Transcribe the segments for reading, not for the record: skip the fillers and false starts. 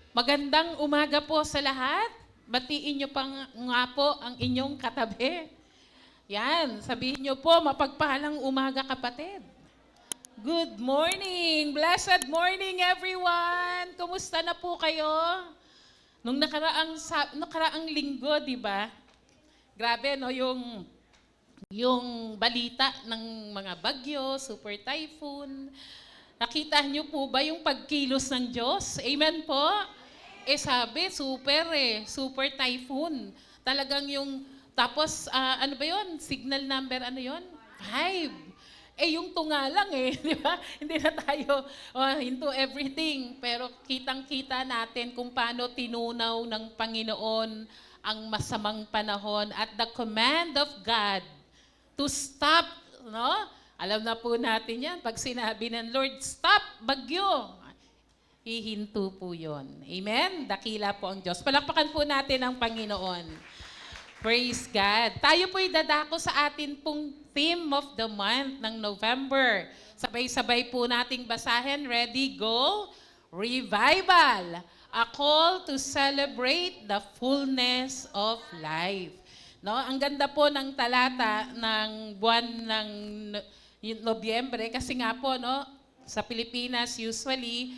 Magandang umaga po sa lahat. Batiin niyo pa nga po ang inyong katabi. Yan, sabihin niyo po, mapagpalang umaga kapatid. Good morning! Blessed morning everyone! Kumusta na po kayo? Nung nakaraang linggo, di ba? Grabe, no? Yung balita ng mga bagyo, super typhoon. Nakita niyo po ba yung pagkilos ng Diyos? Amen po? Sabi, super typhoon. Talagang tapos ano ba yon? Signal number ano yon? 5. Yung tunga lang di ba? Hindi na tayo into everything. Pero kitang-kita natin kung paano tinunaw ng Panginoon ang masamang panahon at the command of God to stop, no? Alam na po natin yan. Pag sinabi ng Lord, stop, bagyo, hihinto po yun. Amen? Dakila po ang Diyos. Palakpakan po natin ang Panginoon. Praise God. Tayo po'y dadako sa atin pong theme of the month ng November. Sabay-sabay po nating basahin. Ready, go. Revival. A call to celebrate the fullness of life. No, ang ganda po ng talata ng buwan ng Nobyembre kasi nga po no, sa Pilipinas usually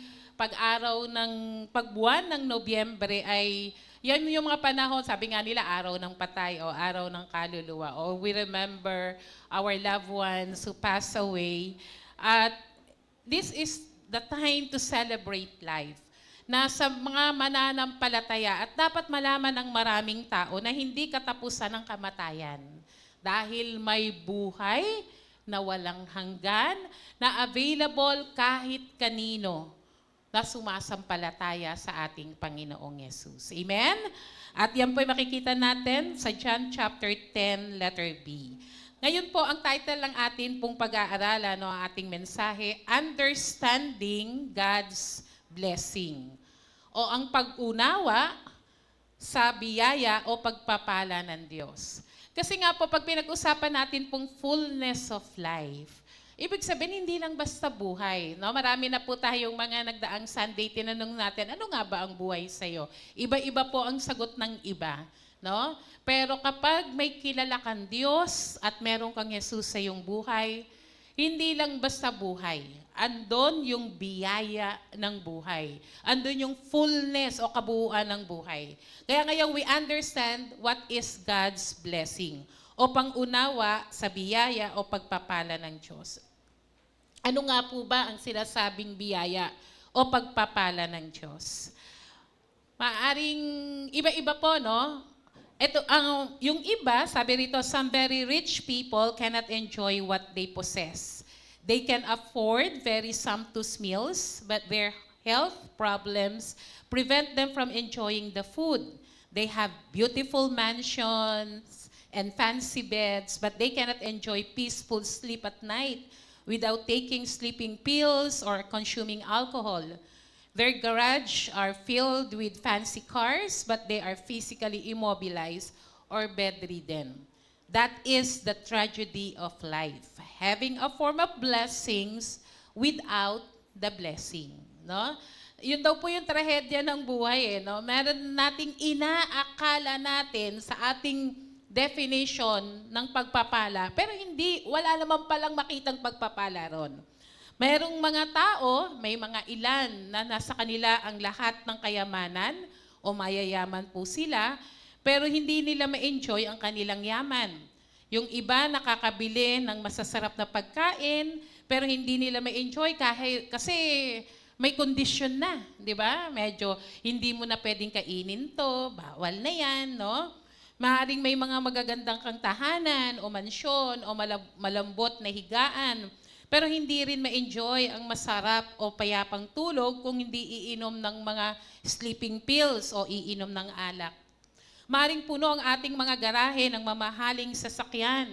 pagbuwan ng Nobyembre ay yan yung mga panahon, sabi nga nila araw ng patay o araw ng kaluluwa o we remember our loved ones who passed away. At this is the time to celebrate life na sa mga mananampalataya at dapat malaman ng maraming tao na hindi katapusan ng kamatayan dahil may buhay na walang hanggan na available kahit kanino na sumasampalataya sa ating Panginoong Yesus. Amen? At yan po'y makikita natin sa John chapter 10, letter B. Ngayon po, ang title ng atin pong pag-aaralan, no, ang ating mensahe, Understanding God's Blessing. O ang pag-unawa sa biyaya o pagpapala ng Diyos. Kasi nga po, pag pinag-usapan natin pong fullness of life, ibig sabihin, hindi lang basta buhay. No? Marami na po tayong mga nagdaang Sunday, tinanong natin, ano nga ba ang buhay sa'yo? Iba-iba po ang sagot ng iba. No? Pero kapag may kilala kang Diyos at meron kang Jesus sa iyong buhay, hindi lang basta buhay. Andon yung biyaya ng buhay. Andon yung fullness o kabuuan ng buhay. Kaya ngayon we understand what is God's blessing o pangunawa sa biyaya o pagpapala ng Diyos. Ano nga po ba ang sinasabing biyaya o pagpapala ng Diyos? Maaring iba-iba po, no? Yung iba, sabi rito, some very rich people cannot enjoy what they possess. They can afford very sumptuous meals, but their health problems prevent them from enjoying the food. They have beautiful mansions and fancy beds, but they cannot enjoy peaceful sleep at night without taking sleeping pills or consuming alcohol. Their garage are filled with fancy cars, but they are physically immobilized or bedridden. That is the tragedy of life. Having a form of blessings without the blessing. No? Yun daw po yung trahedya ng buhay. No? Meron nating inaakala natin sa ating definition ng pagpapala, pero wala naman palang makitang pagpapala ron. Mayroong mga tao, may mga ilan na nasa kanila ang lahat ng kayamanan o mayayaman po sila, pero hindi nila ma-enjoy ang kanilang yaman. Yung iba nakakabili ng masasarap na pagkain, pero hindi nila ma-enjoy kasi may kondisyon na, di ba? Medyo hindi mo na pwedeng kainin to, bawal na yan, no? Maaaring may mga magagandang kang tahanan o mansyon o malambot na higaan, pero hindi rin ma-enjoy ang masarap o payapang tulog kung hindi iinom ng mga sleeping pills o iinom ng alak. Maring puno ang ating mga garahe ng mamahaling sasakyan,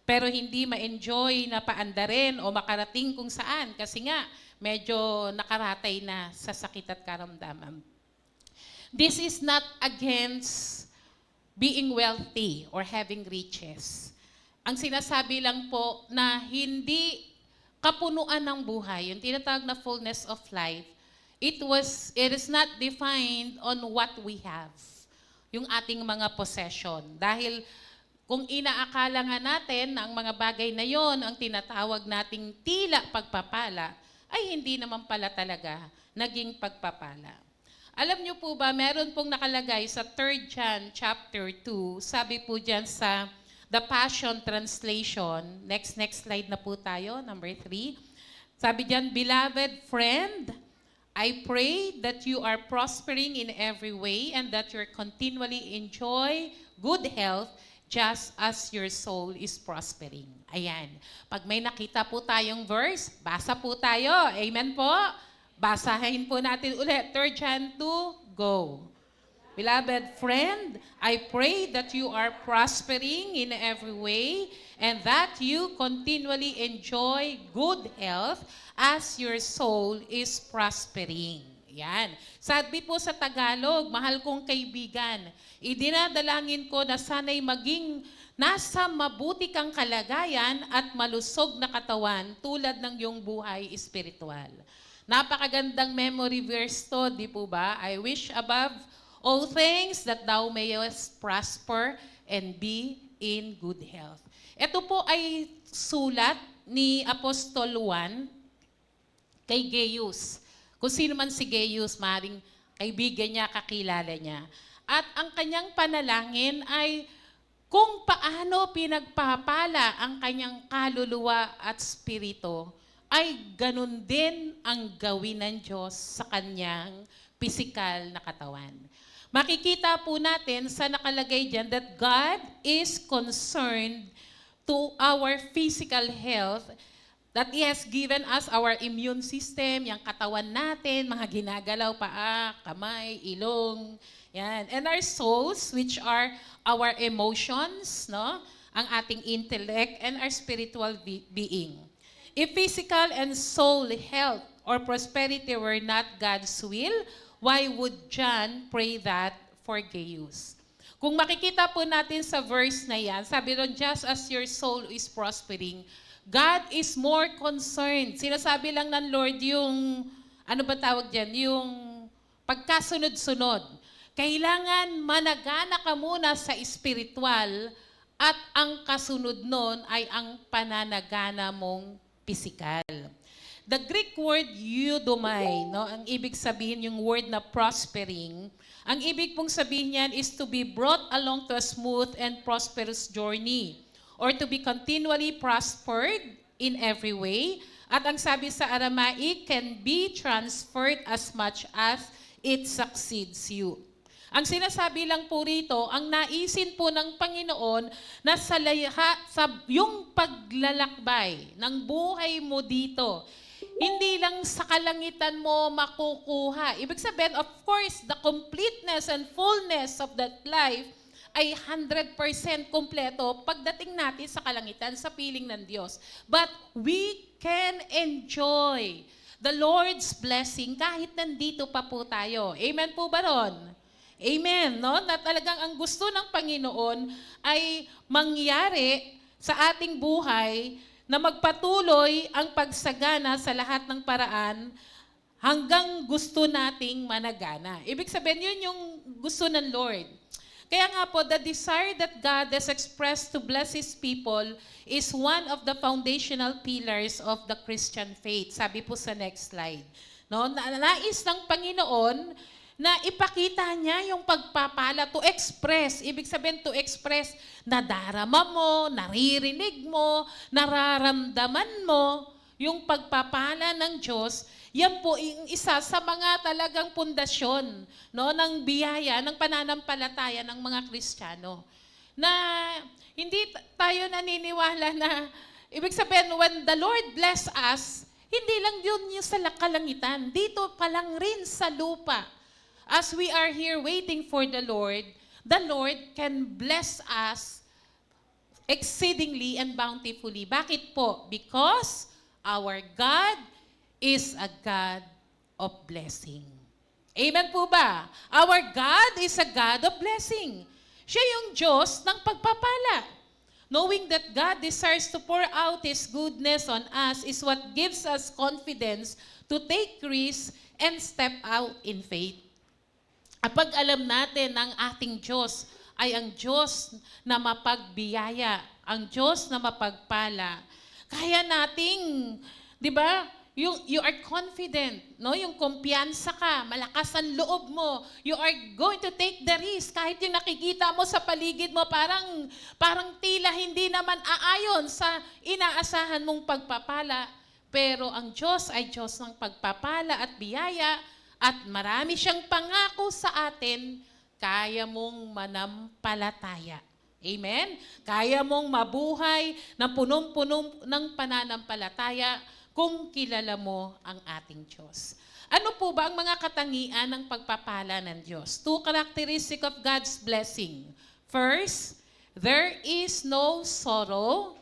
pero hindi ma-enjoy na paandarin o makarating kung saan kasi nga medyo nakaratay na sa sakit at karamdaman. This is not against being wealthy or having riches. Ang sinasabi lang po na hindi kapunuan ng buhay, yung tinatawag na fullness of life, it is not defined on what we have, yung ating mga possession. Dahil kung inaakala nga natin na ang mga bagay na yon ang tinatawag nating tila pagpapala, ay hindi naman pala talaga naging pagpapala. Alam niyo po ba, meron pong nakalagay sa 3 John chapter 2, sabi po dyan sa The Passion Translation, next slide na po tayo, number 3. Sabi dyan, Beloved friend, I pray that you are prospering in every way and that you continually enjoy good health just as your soul is prospering. Ayan. Pag may nakita po tayong verse, basa po tayo. Amen po? Basahin po natin ulit. 3 John 2, go. Beloved friend, I pray that you are prospering in every way and that you continually enjoy good health as your soul is prospering. Yan. Sabi po sa Tagalog, mahal kong kaibigan, idinadalangin ko na sana'y maging nasa mabuti kang kalagayan at malusog na katawan tulad ng iyong buhay espiritual. Napakagandang memory verse to, di po ba? I wish above all things that thou mayest prosper and be in good health. Ito po ay sulat ni Apostol Juan kay Gaius. Kung sino man si Gaius, maaaring kaibigan niya, kakilala niya. At ang kanyang panalangin ay kung paano pinagpapala ang kanyang kaluluwa at spirito, ay ganun din ang gawin ng Diyos sa kanyang pisikal na katawan. Makikita po natin sa nakalagay dyan that God is concerned to our physical health, that He has given us our immune system, yung katawan natin, mga ginagalaw, paa, kamay, ilong, yan. And our souls, which are our emotions, no? Ang ating intellect, and our spiritual being. If physical and soul health or prosperity were not God's will, why would John pray that for Gaius? Kung makikita po natin sa verse na yan, sabi doon, just as your soul is prospering, God is more concerned. Sinasabi lang ng Lord yung, ano ba tawag dyan? Yung pagkasunod-sunod. Kailangan managana ka muna sa espiritual at ang kasunod nun ay ang pananagana mong pisikal. The Greek word eudomai, no, ang ibig sabihin yung word na prospering, ang ibig pong sabihin niyan is to be brought along to a smooth and prosperous journey or to be continually prospered in every way. At ang sabi sa Aramaic, can be transferred as much as it succeeds you. Ang sinasabi lang po rito, ang naisin po ng Panginoon na sa yung paglalakbay ng buhay mo dito, hindi lang sa kalangitan mo makukuha. Ibig sabihin, of course, the completeness and fullness of that life ay 100% kompleto pagdating natin sa kalangitan, sa piling ng Diyos. But we can enjoy the Lord's blessing kahit nandito pa po tayo. Amen po ba ron? Amen, no? Na talagang ang gusto ng Panginoon ay mangyari sa ating buhay na magpatuloy ang pagsagana sa lahat ng paraan hanggang gusto nating managana. Ibig sabihin, yun yung gusto ng Lord. Kaya nga po, the desire that God has expressed to bless His people is one of the foundational pillars of the Christian faith. Sabi po sa next slide. No? Nais ng Panginoon na ipakita niya yung pagpapala to express. Ibig sabihin to express, nadarama mo, naririnig mo, nararamdaman mo yung pagpapala ng Diyos. Yan po yung isa sa mga talagang pundasyon, no, ng biyaya, ng pananampalataya ng mga Kristiyano. Na hindi tayo naniniwala na, ibig sabihin, when the Lord bless us, hindi lang yun yung sa kalangitan, dito pa lang rin sa lupa. As we are here waiting for the Lord can bless us exceedingly and bountifully. Bakit po? Because our God is a God of blessing. Amen po ba? Our God is a God of blessing. Siya yung Diyos ng pagpapala. Knowing that God desires to pour out His goodness on us is what gives us confidence to take risks and step out in faith. Kapag alam natin ng ating Diyos ay ang Diyos na mapagbiyaya, ang Diyos na mapagpala, kaya nating, di ba, you are confident, no? Yung kumpiyansa ka, malakas ang loob mo, you are going to take the risk kahit yung nakikita mo sa paligid mo parang tila hindi naman aayon sa inaasahan mong pagpapala. Pero ang Diyos ay Diyos ng pagpapala at biyaya at marami siyang pangako sa atin, kaya mong manampalataya. Amen? Kaya mong mabuhay na punong-puno ng pananampalataya kung kilala mo ang ating Diyos. Ano po ba ang mga katangian ng pagpapala ng Diyos? 2 characteristics of God's blessing. First, there is no sorrow,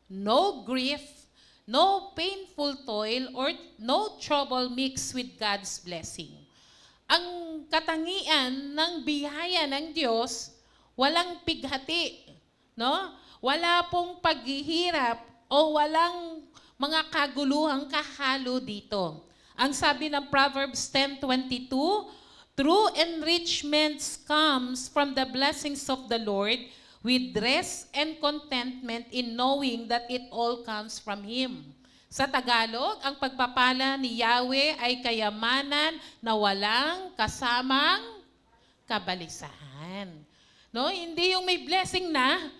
no grief, no painful toil, or no trouble mixed with God's blessing. Ang katangian ng biyaya ng Diyos, walang pighati, no? Wala pong paghihirap o walang mga kaguluhang kahalo dito. Ang sabi ng Proverbs 10:22, true enrichments comes from the blessings of the Lord with rest and contentment in knowing that it all comes from Him. Sa Tagalog, ang pagpapala ni Yahweh ay kayamanan na walang kasamang kabalisahan. No, hindi yung may blessing na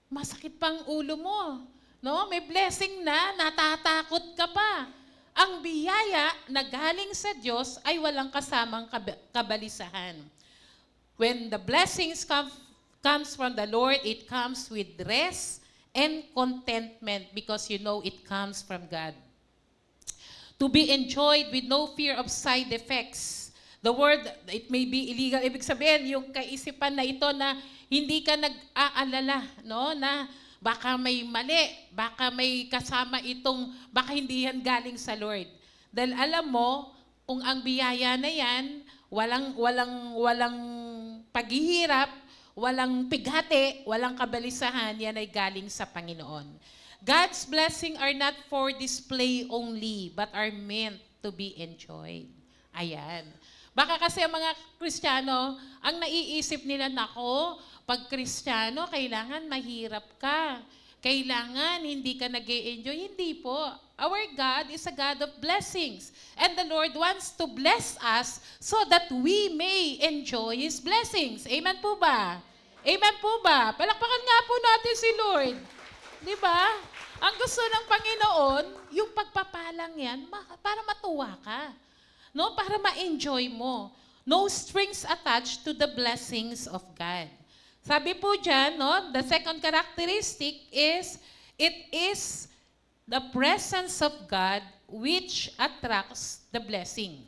masakit pang ulo mo. No, may blessing na natatakot ka pa. Ang biyaya na galing sa Diyos ay walang kasamang kabalisahan. When the blessings comes from the Lord, it comes with rest and contentment because you know it comes from God. To be enjoyed with no fear of side effects. The word, it may be illegal. Ibig sabihin, yung kaisipan na ito na hindi ka nag-aalala, no? Na baka may mali, baka may kasama itong, baka hindi yan galing sa Lord. Dahil alam mo, kung ang biyaya na yan, walang paghihirap, walang pighati, walang kabalisahan, yan ay galing sa Panginoon. God's blessing are not for display only, but are meant to be enjoyed. Ayan. Baka kasi ang mga Kristiyano, ang naiisip nila, nako, pag Kristiyano, kailangan mahirap ka. Kailangan hindi ka nag-e-enjoy. Hindi po. Our God is a God of blessings. And the Lord wants to bless us so that we may enjoy His blessings. Amen po ba? Amen po ba? Palakpakan nga po natin si Lord. Di ba? Ang gusto ng Panginoon, yung pagpapalang yan, para matuwa ka. No? Para ma-enjoy mo. No strings attached to the blessings of God. Sabi po dyan, no, the second characteristic is, it is the presence of God which attracts the blessing.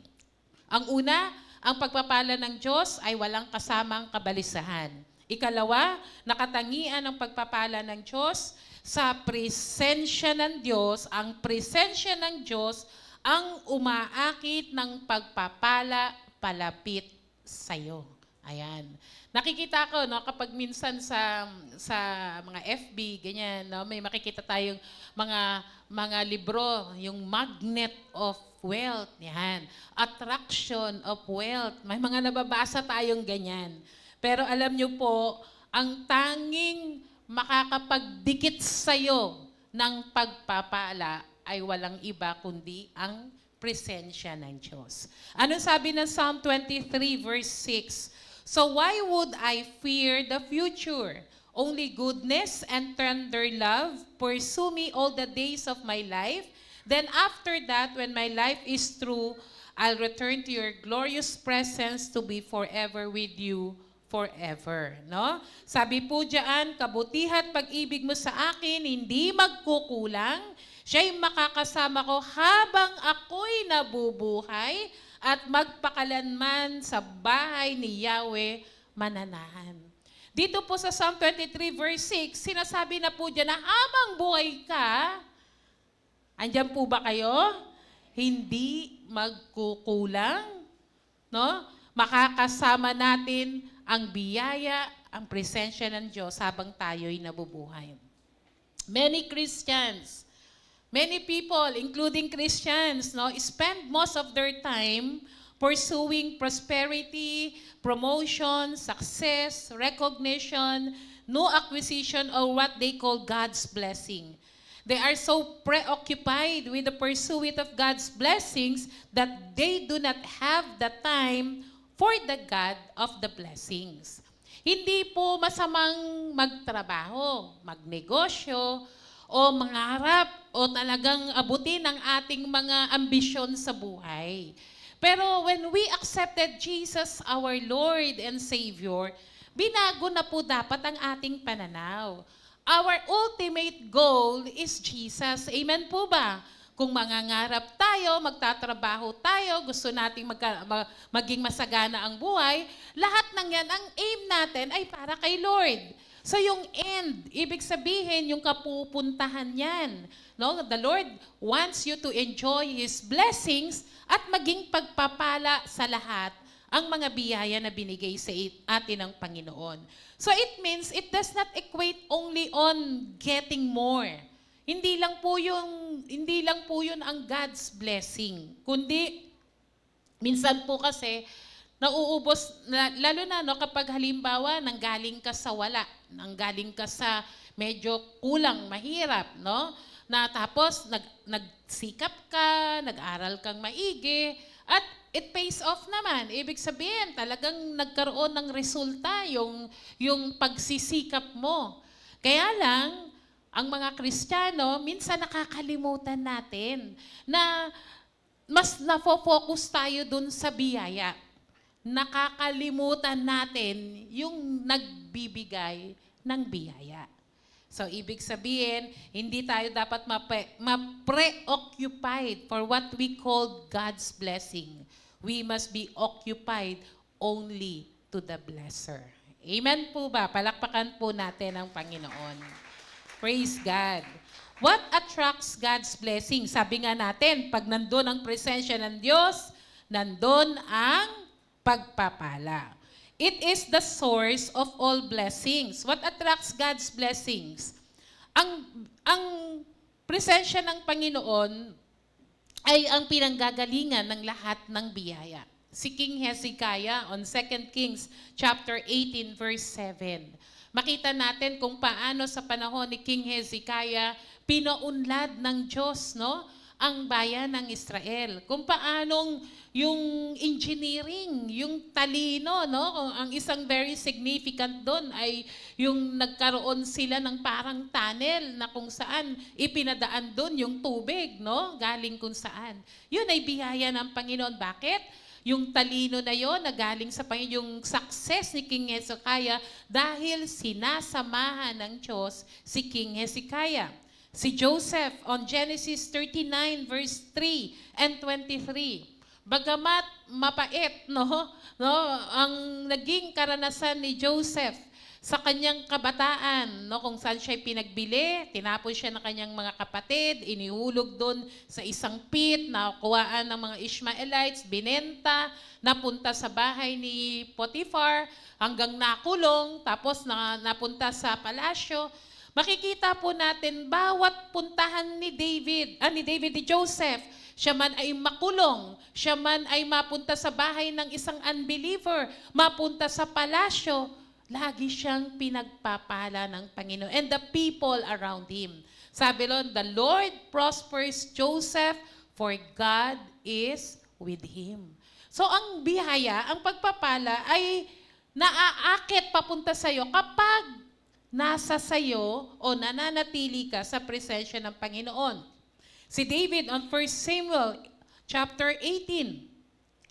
Ang una, ang pagpapala ng Diyos ay walang kasamang kabalisahan. Ikalawa, nakatangian ng pagpapala ng Diyos sa presensya ng Diyos, ang presensya ng Diyos ang umaakit ng pagpapala palapit sa iyo. Ayan. Nakikita ko, no, kapag minsan sa mga FB, ganyan, no, may makikita tayong mga libro, yung Magnet of Wealth, yan. Attraction of Wealth. May mga nababasa tayong ganyan. Pero alam nyo po, ang tanging makakapagdikit sa'yo ng pagpapala ay walang iba kundi ang presensya ng Diyos. Ano sabi ng Psalm 23 verse 6? So why would I fear the future? Only goodness and tender love pursue me all the days of my life. Then after that, when my life is through, I'll return to your glorious presence to be forever with you forever. No? Sabi po diyan, kabutihan pag-ibig mo sa akin, hindi magkukulang. Siya'y makakasama ko habang ako'y nabubuhay at magpakalanman sa bahay ni Yahweh mananahan. Dito po sa Psalm 23 verse 6, sinasabi na po dyan na habang buhay ka, andyan po ba kayo? Hindi magkukulang. No? Makakasama natin ang biyaya, ang presensya ng Diyos habang tayo'y nabubuhay. Many Christians, many people, including Christians, no, spend most of their time pursuing prosperity, promotion, success, recognition, no acquisition, or what they call God's blessing. They are so preoccupied with the pursuit of God's blessings that they do not have the time for the God of the blessings. Hindi po masamang magtrabaho, magnegosyo, o mangarap, o talagang abutin ang ating mga ambisyon sa buhay. Pero when we accepted Jesus, our Lord and Savior, binago na po dapat ang ating pananaw. Our ultimate goal is Jesus. Amen po ba? Kung mangangarap tayo, magtatrabaho tayo, gusto nating maging masagana ang buhay, lahat ng yan, ang aim natin ay para kay Lord. So yung end, ibig sabihin yung kapupuntahan yan. No? The Lord wants you to enjoy His blessings at maging pagpapala sa lahat ang mga biyaya na binigay sa atin ng Panginoon. So it means it does not equate only on getting more. Hindi lang po yun ang God's blessing, kundi minsan po kasi nauubos, lalo na no, kapag halimbawa nanggaling ka sa wala, nanggaling ka sa medyo kulang, mahirap, no? Na tapos nagsikap ka, nag-aral kang maigi, at it pays off naman. Ibig sabihin, talagang nagkaroon ng resulta yung pagsisikap mo. Kaya lang, ang mga Kristiyano, minsan nakakalimutan natin na mas nafo-focus tayo dun sa biyaya. Nakakalimutan natin yung nagbibigay ng biyaya. So, ibig sabihin, hindi tayo dapat ma-preoccupied for what we call God's blessing. We must be occupied only to the blesser. Amen po ba? Palakpakan po natin ang Panginoon. Praise God. What attracts God's blessing? Sabi nga natin, pag nandun ang presensya ng Diyos, nandun ang pagpapala. It is the source of all blessings. What attracts God's blessings? Ang presensya ng Panginoon ay ang pinanggagalingan ng lahat ng biyaya. Si King Hezekiah on 2 Kings chapter 18 verse 7. Makita natin kung paano sa panahon ni King Hezekiah pinaunlad ng Diyos, no, ang bayan ng Israel. Kung paanong yung engineering, yung talino, no, ang isang very significant doon ay yung nagkaroon sila ng parang tunnel na kung saan ipinadaan doon yung tubig, no, galing kung saan. Yun ay biyaya ng Panginoon. Bakit? Yung talino na yon na galing sa Panginoon, yung success ni King Hezekiah dahil sinasamahan ng Diyos si King Hezekiah. Si Joseph on Genesis 39 verse 3 and 23. Bagamat mapait, no, ang naging karanasan ni Joseph sa kanyang kabataan, no, kung saan siya pinagbili, tinapon siya ng kanyang mga kapatid, inihulog doon sa isang pit, nakuhaan ng mga Ishmaelites, binenta, napunta sa bahay ni Potiphar, hanggang nakulong, tapos napunta sa palasyo. Makikita po natin bawat puntahan ni Joseph, siya man ay makulong, siya man ay mapunta sa bahay ng isang unbeliever, mapunta sa palasyo, lagi siyang pinagpapala ng Panginoon and the people around him. Sabi doon, the Lord prospers Joseph, for God is with him. So ang biyaya, ang pagpapala ay naaakit papunta sa iyo kapag nasa sayo o nananatili ka sa presensya ng Panginoon. Si David on 1 Samuel chapter 18,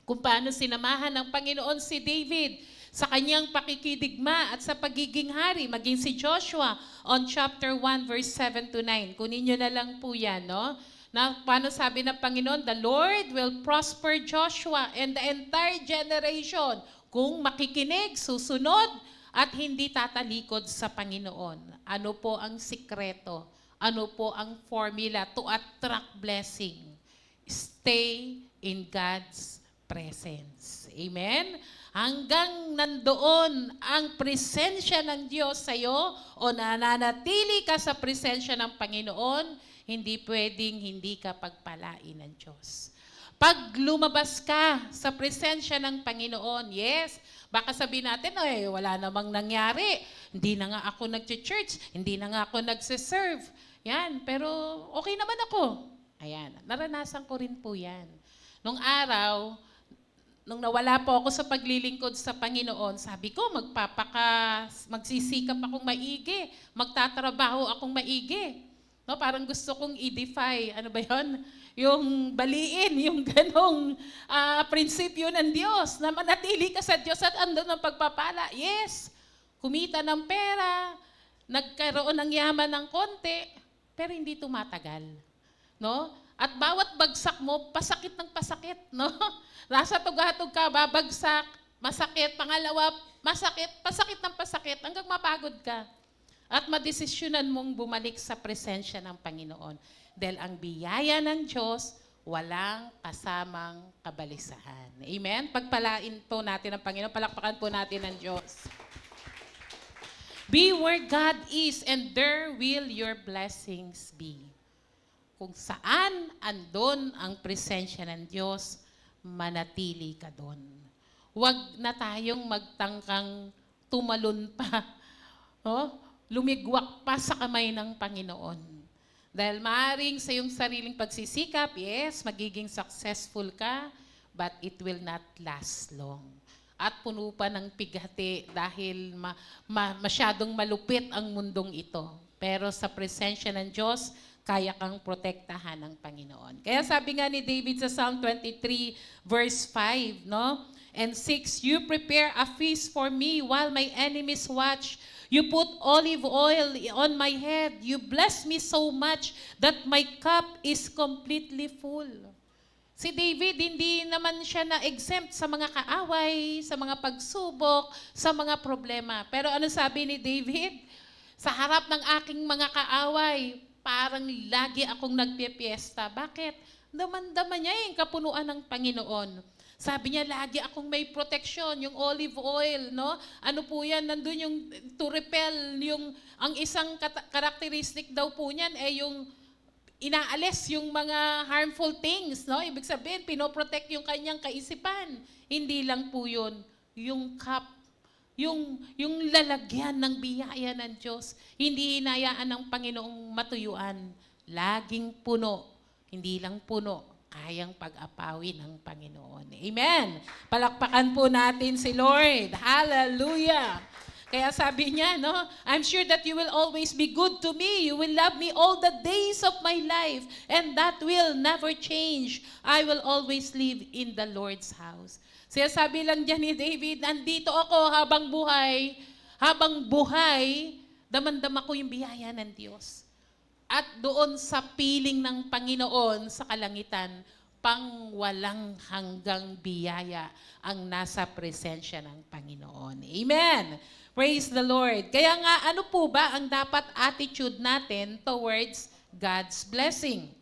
kung paano sinamahan ng Panoon si David sa kanyang pakikidigma at sa pagiging hari, maging si Joshua on chapter 1 verse 7 to 9. Kunin nyo na lang po yan, no? Na paano sabi ng Panginoon, the Lord will prosper Joshua and the entire generation kung makikinig, susunod, at hindi tatalikod sa Panginoon. Ano po ang sikreto? Ano po ang formula to attract blessing? Stay in God's presence. Amen? Hanggang nandoon ang presensya ng Diyos sa iyo o nananatili ka sa presensya ng Panginoon, hindi pwedeng hindi ka pagpalain ng Diyos. Pag lumabas ka sa presensya ng Panginoon, yes, baka sabihin natin, wala namang nangyari. Hindi na nga ako nag-church, hindi na nga ako nagsiserve. Yan, pero okay naman ako. Ayan, naranasan ko rin po yan. Nung araw, nung nawala po ako sa paglilingkod sa Panginoon, sabi ko, magsisikap akong maigi, magtatrabaho akong maigi. No, parang gusto kong i-defy, ano ba yun? Yung baliin, yung ganong prinsipyo ng Diyos, na manatili ka sa Diyos at andun ang pagpapala. Yes, kumita ng pera, nagkaroon ng yaman ng konti, pero hindi tumatagal. No? At bawat bagsak mo, pasakit ng pasakit. No? Nasa tughatog ka, babagsak, masakit, pangalawa, masakit, pasakit ng pasakit, hanggang mapagod ka. At madesisyonan mong bumalik sa presensya ng Panginoon. Dahil ang biyaya ng Diyos, walang kasamang kabalisahan. Amen? Pagpalain po natin ang Panginoon, palakpakan po natin ang Diyos. Be where God is, and there will your blessings be. Kung saan andon ang presensya ng Diyos, manatili ka doon. Huwag na tayong magtangkang tumalon pa. No? Lumigwak pa sa kamay ng Panginoon. Dahil maaaring sa iyong sariling pagsisikap, yes, magiging successful ka, but it will not last long. At puno pa ng pighati dahil masyadong malupit ang mundong ito. Pero sa presensya ng Diyos, kaya kang protektahan ng Panginoon. Kaya sabi nga ni David sa Psalm 23 verse 5, no? And 6, you prepare a feast for me while my enemies watch. You put olive oil on my head. You bless me so much that my cup is completely full. Si David, hindi naman siya na-exempt sa mga kaaway, sa mga pagsubok, sa mga problema. Pero ano sabi ni David? Sa harap ng aking mga kaaway, parang lagi akong nagpipiesta. Bakit? Daman-daman niya yung kapunuan ng Panginoon. Sabi niya, lagi akong may protection, yung olive oil, no? Ano po yan? Nandun yung to repel, ang isang characteristic daw po niyan yung inaalis yung mga harmful things, no? Ibig sabihin, pinoprotect yung kanyang kaisipan. Hindi lang po yun, yung cup, yung lalagyan ng biyaya ng Diyos. Hindi hinayaan ng Panginoong matuyuan. Laging puno, hindi lang puno, kayang pag-apawi ng Panginoon. Amen. Palakpakan po natin si Lord. Hallelujah. Kaya sabi niya, no, I'm sure that you will always be good to me. You will love me all the days of my life, and that will never change. I will always live in the Lord's house. Siya sabi lang dyan ni David, nandito ako habang buhay, damandama ko yung biyaya ng Diyos. At doon sa piling ng Panginoon sa kalangitan, pang walang hanggang biyaya ang nasa presensya ng Panginoon. Amen! Praise the Lord. Kaya nga, ano po ba ang dapat attitude natin towards God's blessing?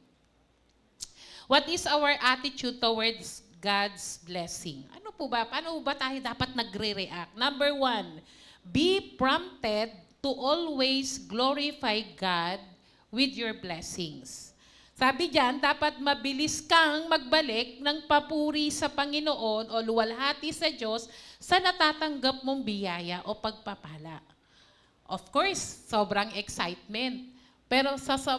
What is our attitude towards God's blessing? Ano po ba? Paano ba tayo dapat nagre-react? Number 1, be prompted to always glorify God with your blessings. Sabi diyan, dapat mabilis kang magbalik ng papuri sa Panginoon o luwalhati sa Diyos sa natatanggap mong biyaya o pagpapala. Of course, sobrang excitement. Pero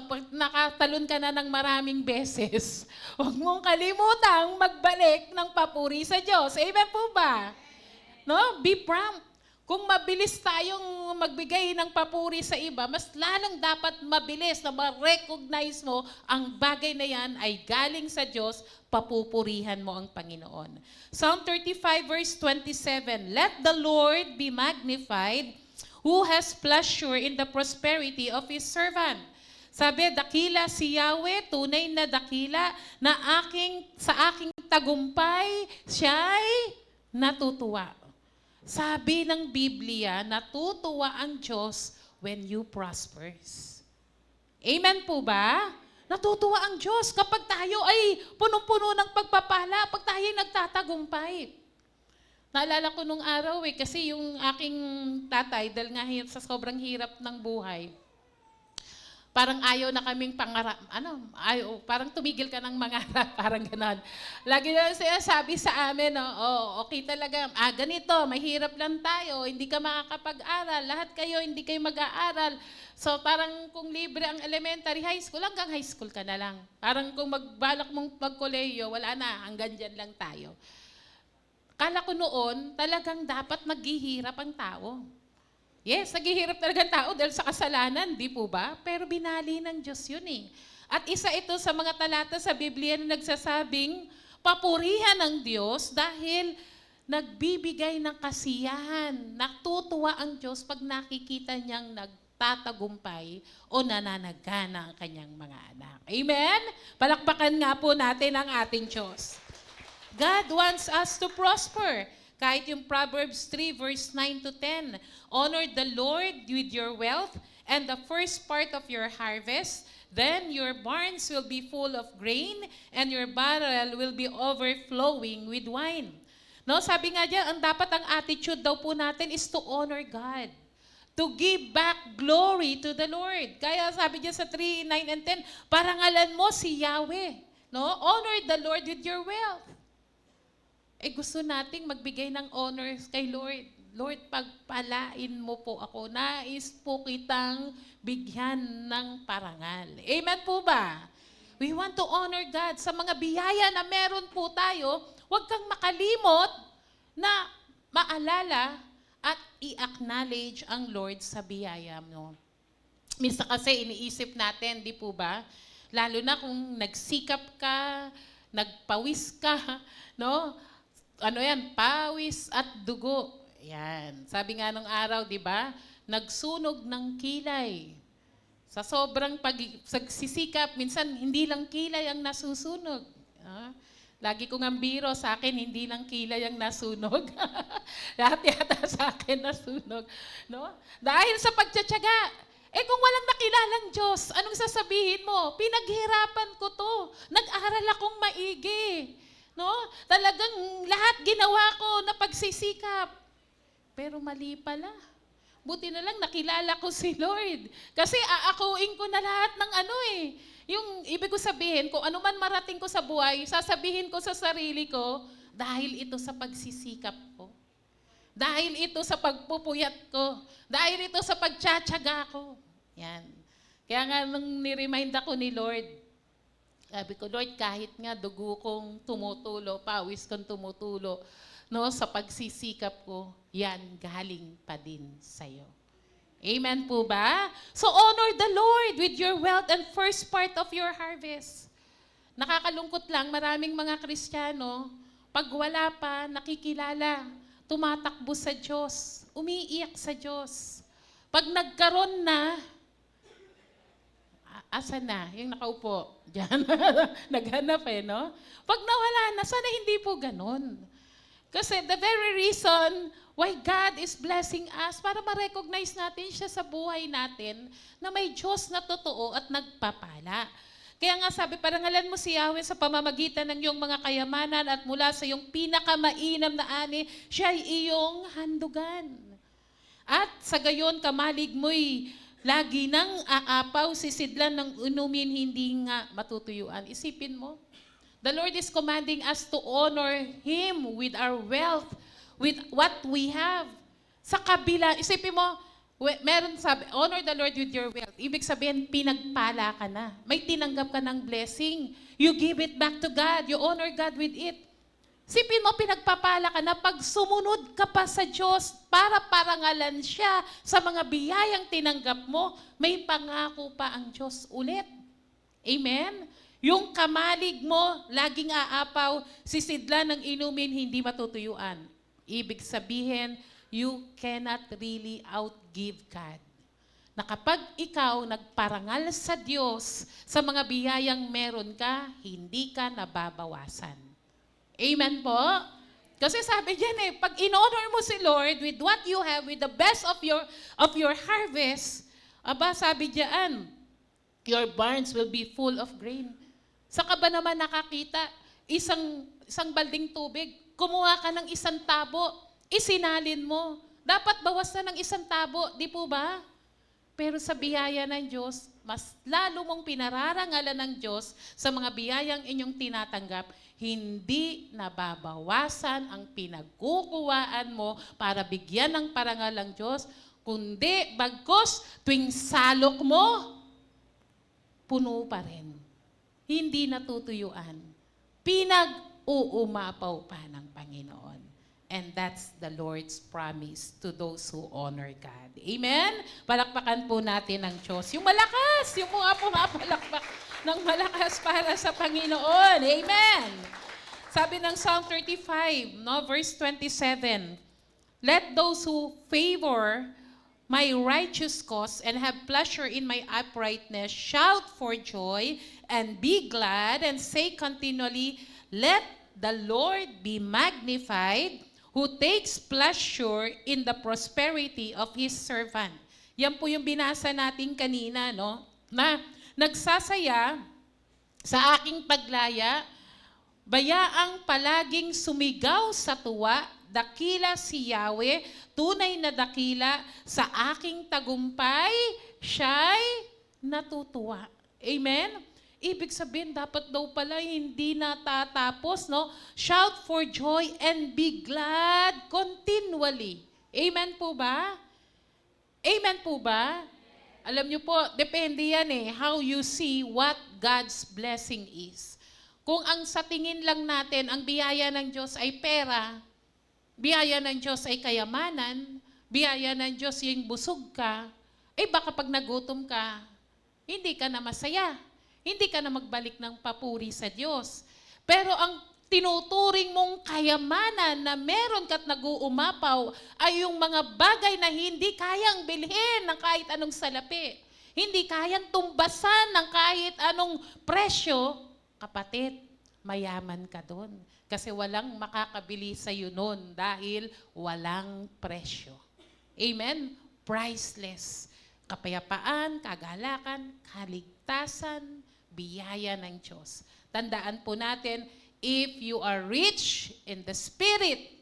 pag nakatalon ka na ng maraming beses, huwag mong kalimutang magbalik ng papuri sa Diyos. Amen po ba? No? Be prompt. Kung mabilis tayong magbigay ng papuri sa iba, mas lalong dapat mabilis na ma-recognize mo ang bagay na yan ay galing sa Diyos, papupurihan mo ang Panginoon. Psalm 35 verse 27, let the Lord be magnified who has pleasure in the prosperity of His servant. Sabi, dakila si Yahweh, tunay na dakila, na sa aking tagumpay, siya'y natutuwa. Sabi ng Biblia, natutuwa ang Diyos when you prospers. Amen po ba? Natutuwa ang Diyos kapag tayo ay punong-puno ng pagpapala, pag tayo nagtatagumpay. buhay. Naalala ko nung araw kasi yung aking tatay, dahil nga sa sobrang hirap ng buhay, parang ayaw na kaming parang tumigil ka ng mangarap, parang gano'n. Lagi na siya sabi sa amin, okay talaga, ganito, mahirap lang tayo, hindi ka makakapag-aral, lahat kayo hindi kayo mag-aaral. So parang kung libre ang elementary, high school, hanggang high school ka na lang. Parang kung magbalak mong magkolehiyo, wala na, hanggang dyan lang tayo. Kala ko noon, talagang dapat naghihirap ang tao. Yes, naghihirap talaga ang tao dahil sa kasalanan, di po ba? Pero binali ng Diyos yun eh. At isa ito sa mga talata sa Biblia na nagsasabing, papurihan ng Diyos dahil nagbibigay ng kasiyahan. Natutuwa ang Diyos pag nakikita niyang nagtatagumpay o nananagana ang kanyang mga anak. Amen? Palakpakan nga po natin ang ating Diyos. God wants us to prosper. Kahit yung Proverbs 3 verse 9 to 10, honor the Lord with your wealth and the first part of your harvest, then your barns will be full of grain and your barrel will be overflowing with wine. No, sabi nga diyan, ang attitude daw po natin is to honor God. To give back glory to the Lord. Kaya sabi diyan sa 3, 9 and 10, parangalan mo si Yahweh. No? Honor the Lord with your wealth. Gusto nating magbigay ng honors kay Lord. Lord, pagpalain mo po ako. Nais po kitang bigyan ng parangal. Amen po ba? We want to honor God. Sa mga biyaya na meron po tayo, huwag kang makalimot na maalala at i-acknowledge ang Lord sa biyaya mo. Minsan kasi iniisip natin, di po ba? Lalo na kung nagsikap ka, nagpawis ka, no? Pawis at dugo. Yan. Sabi nga nung araw, di ba? Nagsunog ng kilay. Sa sobrang pagsisikap, minsan hindi lang kilay ang nasusunog. Lagi kong ang biro sa akin, hindi lang kilay ang nasunog. Lahat yata sa akin nasunog. No? Dahil sa pagtsatsaga, kung walang nakilalang Diyos, anong sasabihin mo? Pinaghirapan ko to. Nag-aral akong maigi. No? Talagang lahat ginawa ko na pagsisikap. Pero mali pala. Buti na lang nakilala ko si Lord. Kasi aakuin ko na lahat ng Yung ibig ko sabihin, kung ano man marating ko sa buhay, sasabihin ko sa sarili ko, dahil ito sa pagsisikap ko. Dahil ito sa pagpupuyat ko. Dahil ito sa pagtsatsaga ko. Yan. Kaya nga nung niremind ako ni Lord, sabi ko, Lord, kahit nga dugo kong tumutulo, pawis kong tumutulo, no, sa pagsisikap ko, yan galing pa din sa'yo. Amen po ba? So honor the Lord with your wealth and first part of your harvest. Nakakalungkot lang, maraming mga Kristiyano, pag wala pa, nakikilala, tumatakbo sa Diyos, umiiyak sa Diyos. Pag nagkaroon na, asa na? Yung nakaupo. Diyan. Naghanap no? Pag nawala na, sana hindi po ganun. Kasi the very reason why God is blessing us, para ma-recognize natin siya sa buhay natin, na may Diyos na totoo at nagpapala. Kaya nga sabi, parangalan mo si Yahweh sa pamamagitan ng iyong mga kayamanan at mula sa iyong pinakamainam na ani, siya ay iyong handugan. At sa gayon, kamalig mo'y lagi nang aapaw, sisidlan ng inumin, hindi nga matutuyuan. Isipin mo, the Lord is commanding us to honor Him with our wealth, with what we have. Sa kabila, isipin mo, meron sabi, honor the Lord with your wealth. Ibig sabihin, pinagpala ka na. May tinanggap ka ng blessing. You give it back to God. You honor God with it. Sipin mo, pinagpapala ka na pag sumunod ka pa sa Diyos para parangalan siya sa mga biyayang tinanggap mo, may pangako pa ang Diyos ulit. Amen? Yung kamalig mo, laging aapaw, sisidlan ng inumin, hindi matutuyuan. Ibig sabihin, you cannot really outgive God. Na kapag ikaw nagparangal sa Diyos sa mga biyayang meron ka, hindi ka nababawasan. Amen po? Kasi sabi diyan pag in-honor mo si Lord with what you have, with the best of your harvest, sabi diyan, your barns will be full of grain. Saka ba naman nakakita, isang balding tubig, Kumuha ka ng 1 tabo, isinalin mo. Dapat bawasan ng 1 tabo, di po ba? Pero sa biyaya ng Diyos, mas lalo mong pinararangalan ng Diyos sa mga biyayang inyong tinatanggap, hindi nababawasan ang pinagkukuhaan mo para bigyan ng parangal ang Diyos, kundi bagkus tuwing salok mo, puno pa rin. Hindi natutuyuan. Pinag-uumapaw pa ng Panginoon. And that's the Lord's promise to those who honor God. Amen? Palakpakan po natin ang Diyos. Yung malakas, yung mga pumapalakpak ng malakas para sa Panginoon. Amen? Sabi ng Psalm 35, no, verse 27, let those who favor my righteous cause and have pleasure in my uprightness shout for joy and be glad and say continually, let the Lord be magnified, who takes pleasure in the prosperity of His servant. Yan po yung binasa natin kanina, no? Na nagsasaya sa aking paglaya, bayaang palaging sumigaw sa tuwa, dakila si Yahweh, tunay na dakila, sa aking tagumpay, siya'y natutuwa. Amen? Ibig sabihin, dapat daw pala hindi natatapos, no? Shout for joy and be glad continually. Amen po ba? Amen po ba? Alam niyo po, depende yan how you see what God's blessing is. Kung ang sa tingin lang natin, ang biyaya ng Diyos ay pera, biyaya ng Diyos ay kayamanan, biyaya ng Diyos yung busog ka, baka pag nagutom ka, hindi ka na masaya. Hindi ka na magbalik ng papuri sa Diyos. Pero ang tinuturing mong kayamanan na meron ka't nag-uumapaw ay yung mga bagay na hindi kayang bilhin ng kahit anong salapi. Hindi kayang tumbasan ng kahit anong presyo. Kapatid, mayaman ka doon. Kasi walang makakabili sa iyo noon dahil walang presyo. Amen? Priceless. Kapayapaan, kagalakan, kaligtasan, biyaya ng Diyos. Tandaan po natin, if you are rich in the Spirit,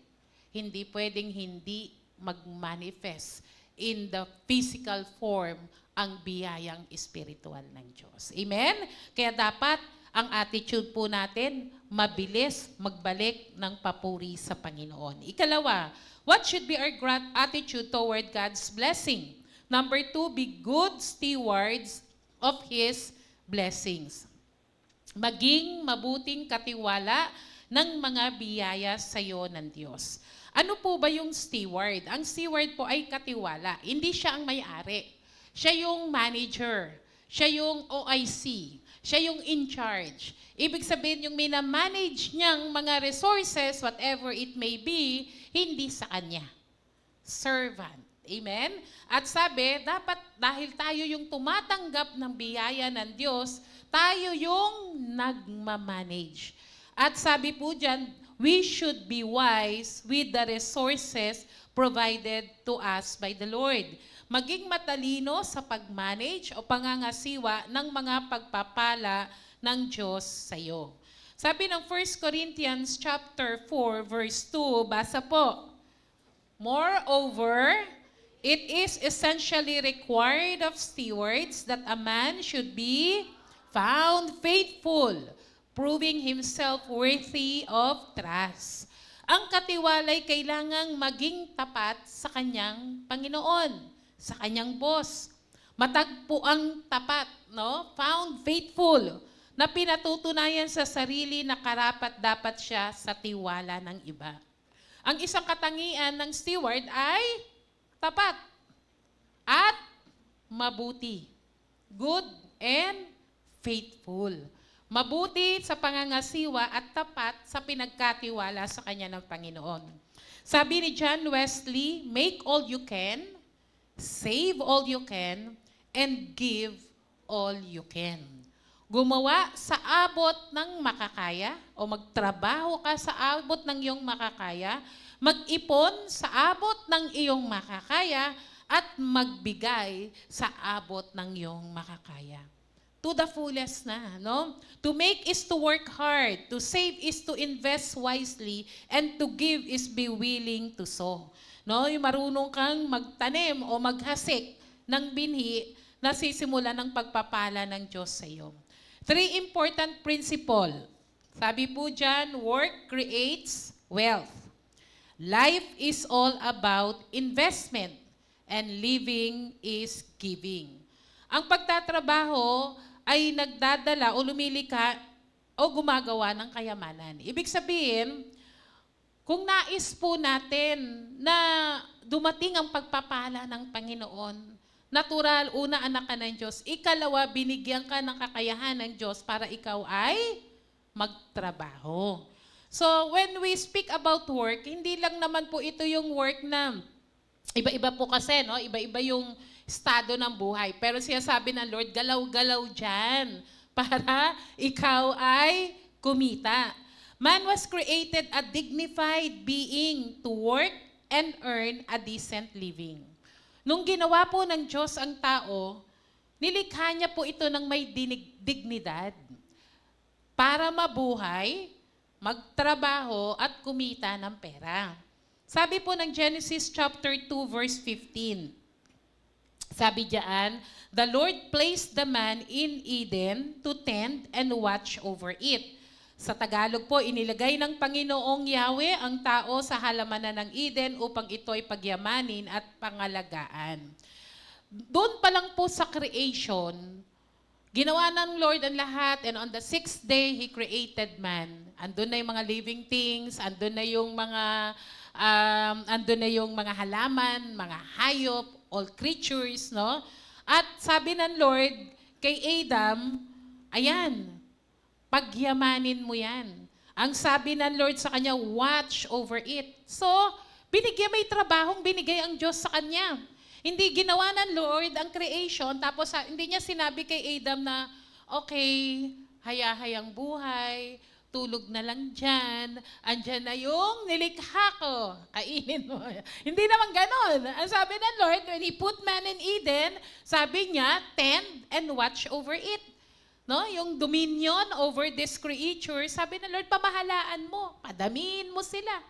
hindi pwedeng hindi mag-manifest in the physical form ang biyayang spiritual ng Diyos. Amen? Kaya dapat ang attitude po natin, mabilis magbalik ng papuri sa Panginoon. Ikalawa, what should be our attitude toward God's blessing? Number 2, be good stewards of His blessings. Maging mabuting katiwala ng mga biyaya sa iyo ng Diyos. Ano po ba yung steward? Ang steward po ay katiwala. Hindi siya ang may-ari. Siya yung manager. Siya yung OIC. Siya yung in charge. Ibig sabihin, yung minamanage niyang mga resources, whatever it may be, hindi sa kanya. Servant. Amen? At sabi, dapat dahil tayo yung tumatanggap ng biyaya ng Diyos, tayo yung nagmamanage. At sabi po dyan, we should be wise with the resources provided to us by the Lord. Maging matalino sa pag-manage o pangangasiwa ng mga pagpapala ng Diyos sa iyo. Sabi ng 1 Corinthians chapter 4 verse 2, basa po. Moreover, it is essentially required of stewards that a man should be found faithful, proving himself worthy of trust. Ang katiwalay kailangang maging tapat sa kanyang Panginoon, sa kanyang boss. Matagpuang tapat, no? Found faithful, na pinatutunayan sa sarili na karapat-dapat siya sa tiwala ng iba. Ang isang katangian ng steward ay tapat at mabuti. Good and faithful. Mabuti sa pangangasiwa at tapat sa pinagkatiwala sa kanya ng Panginoon. Sabi ni John Wesley, make all you can, save all you can, and give all you can. Gumawa sa abot ng makakaya o magtrabaho ka sa abot ng iyong makakaya, mag-ipon sa abot ng iyong makakaya, at magbigay sa abot ng iyong makakaya. to the fullest na, no? To make is to work hard, to save is to invest wisely, and to give is be willing to sow. No, yung marunong kang magtanim o maghasik ng binhi na sisimula ng pagpapala ng Diyos sa iyo. 3 important principle. Sabi po dyan, work creates wealth. Life is all about investment and living is giving. Ang pagtatrabaho ay nagdadala o lumilika o gumagawa ng kayamanan. Ibig sabihin, kung nais po natin na dumating ang pagpapala ng Panginoon, natural, una, anak ka ng Diyos. Ikalawa, binigyan ka ng kakayahan ng Diyos para ikaw ay magtrabaho. So, when we speak about work, hindi lang naman po ito yung work na iba-iba po kasi, no? Iba-iba yung estado ng buhay. Pero sinasabi ng Lord, galaw-galaw dyan para ikaw ay kumita. Man was created a dignified being to work and earn a decent living. Nung ginawa po ng Diyos ang tao, nilikha niya po ito ng may dignidad para mabuhay, magtrabaho at kumita ng pera. Sabi po ng Genesis chapter 2 verse 15, sabi diyan, the Lord placed the man in Eden to tend and watch over it. Sa Tagalog po, inilagay ng Panginoong Yahweh ang tao sa halamanan ng Eden upang ito ay pagyamanin at pangalagaan. Doon pa lang po sa creation, ginawa ng Lord ang lahat, and on the 6th day, He created man. Andun na yung mga living things, andun na yung mga halaman, mga hayop, all creatures, no? At sabi ng Lord kay Adam, ayan, pagyamanin mo yan. Ang sabi ng Lord sa kanya, watch over it. So, may trabahong binigay ang Diyos sa kanya. Hindi ginawa ng Lord ang creation, tapos hindi niya sinabi kay Adam na, okay, haya-hayang buhay, tulog na lang dyan, andyan na yung nilikha ko, kainin mo. Hindi naman ganon. Ang sabi ng Lord, when He put man in Eden, sabi niya, tend and watch over it. No? Yung dominion over this creature, sabi ng Lord, pamahalaan mo, padamihin mo sila.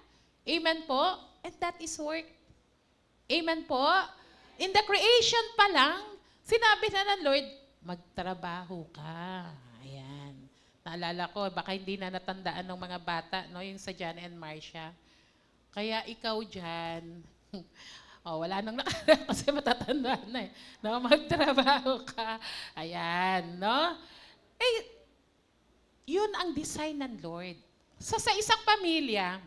Amen po? And that is work. Amen po? In the creation pa lang, sinabi na ng Lord, magtrabaho ka. Ayan. Naalala ko, baka hindi na natandaan ng mga bata, no, yung sa John and Marcia. Kaya ikaw dyan, wala nang nakala kasi matatanda na eh. No, magtrabaho ka. Ayan, no? Yun ang design ng Lord. So sa isang pamilya,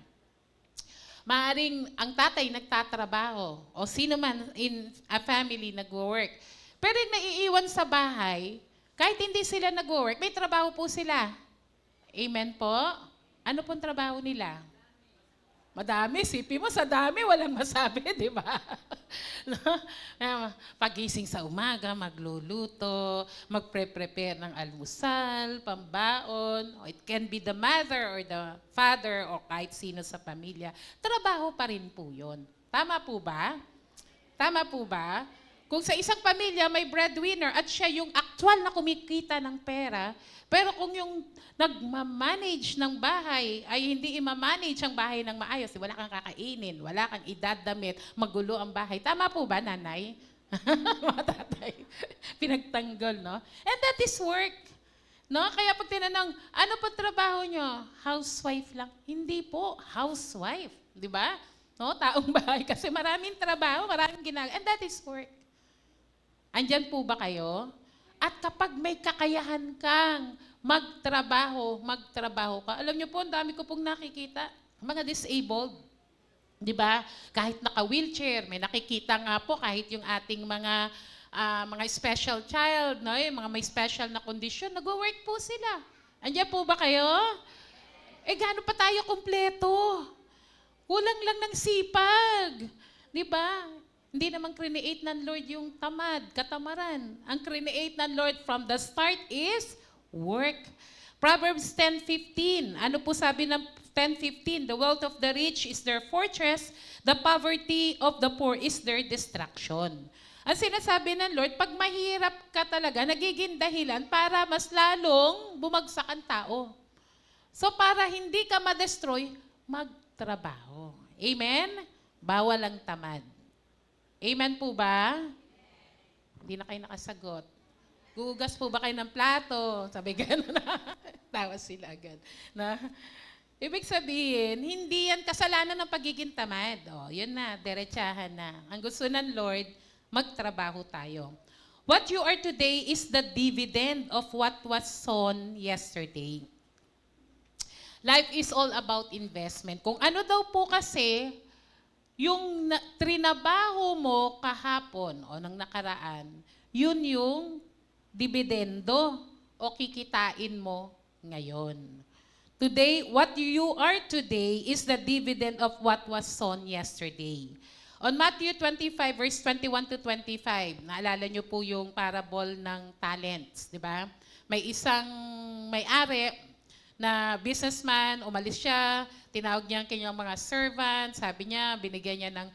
maaring ang tatay nagtatrabaho o sino man in a family nagwo-work. Pero yung naiiwan sa bahay, kahit hindi sila nag-work, may trabaho po sila. Amen po? Ano pong trabaho nila? Madami. Sipi mo, sa dami, walang masabi, di ba? No? Pagising sa umaga, magluluto, magpre-prepare ng almusal, pambaon. It can be the mother or the father or kahit sino sa pamilya. Trabaho pa rin po yun. Tama po ba? Tama po ba? Kung sa isang pamilya may breadwinner at siya yung actual na kumikita ng pera, pero kung yung nagmamanage ng bahay ay hindi i-manage ang bahay ng maayos, wala kang kakainin, wala kang idadamit, magulo ang bahay. Tama po ba, nanay? Mga tatay. Pinagtanggol, no? And that is work. No? Kaya pag tinanong, ano pa trabaho nyo? Housewife lang. Hindi po, housewife. Di ba? No? Taong bahay. Kasi maraming trabaho, maraming ginagawa. And that is work. Andyan po ba kayo? At kapag may kakayahan kang magtrabaho ka. Alam niyo po, ang dami ko pong nakikita. Mga disabled. Di ba? Kahit naka-wheelchair, may nakikita nga po kahit yung ating mga special child, no? Yung mga may special na kondisyon, nag-work po sila. Andyan po ba kayo? Gaano pa tayo kumpleto? Kulang lang ng sipag. Di ba? Hindi naman create ng Lord yung tamad, katamaran. Ang create ng Lord from the start is work. Proverbs 10:15. Ano po sabi ng 10:15? The wealth of the rich is their fortress, the poverty of the poor is their destruction. Ang sinasabi ng Lord, pag mahirap ka talaga, nagiging dahilan para mas lalong bumagsak ang tao. So para hindi ka ma-destroy, magtrabaho. Amen? Bawal ang tamad. Amen po ba? Hindi na kayo nakasagot. Gugas po ba kayo ng plato? Sabi gano'n na. Tawa sila agad. Na, ibig sabihin, hindi yan kasalanan ng pagiging tamad. O, yun na, derechahan na. Ang gusto ng Lord, magtrabaho tayo. What you are today is the dividend of what was sown yesterday. Life is all about investment. Kung ano daw po kasi, yung trinabaho mo kahapon o nang nakaraan, yun yung dividendo o kikitain mo ngayon. Today, what you are today is the dividend of what was sown yesterday. On Matthew 25, verse 21 to 25, naalala niyo po yung parable ng talents, di ba? May isang may-ari na businessman, umalis siya, tinawag niya ang kanyang mga servants, sabi niya, binigyan niya ng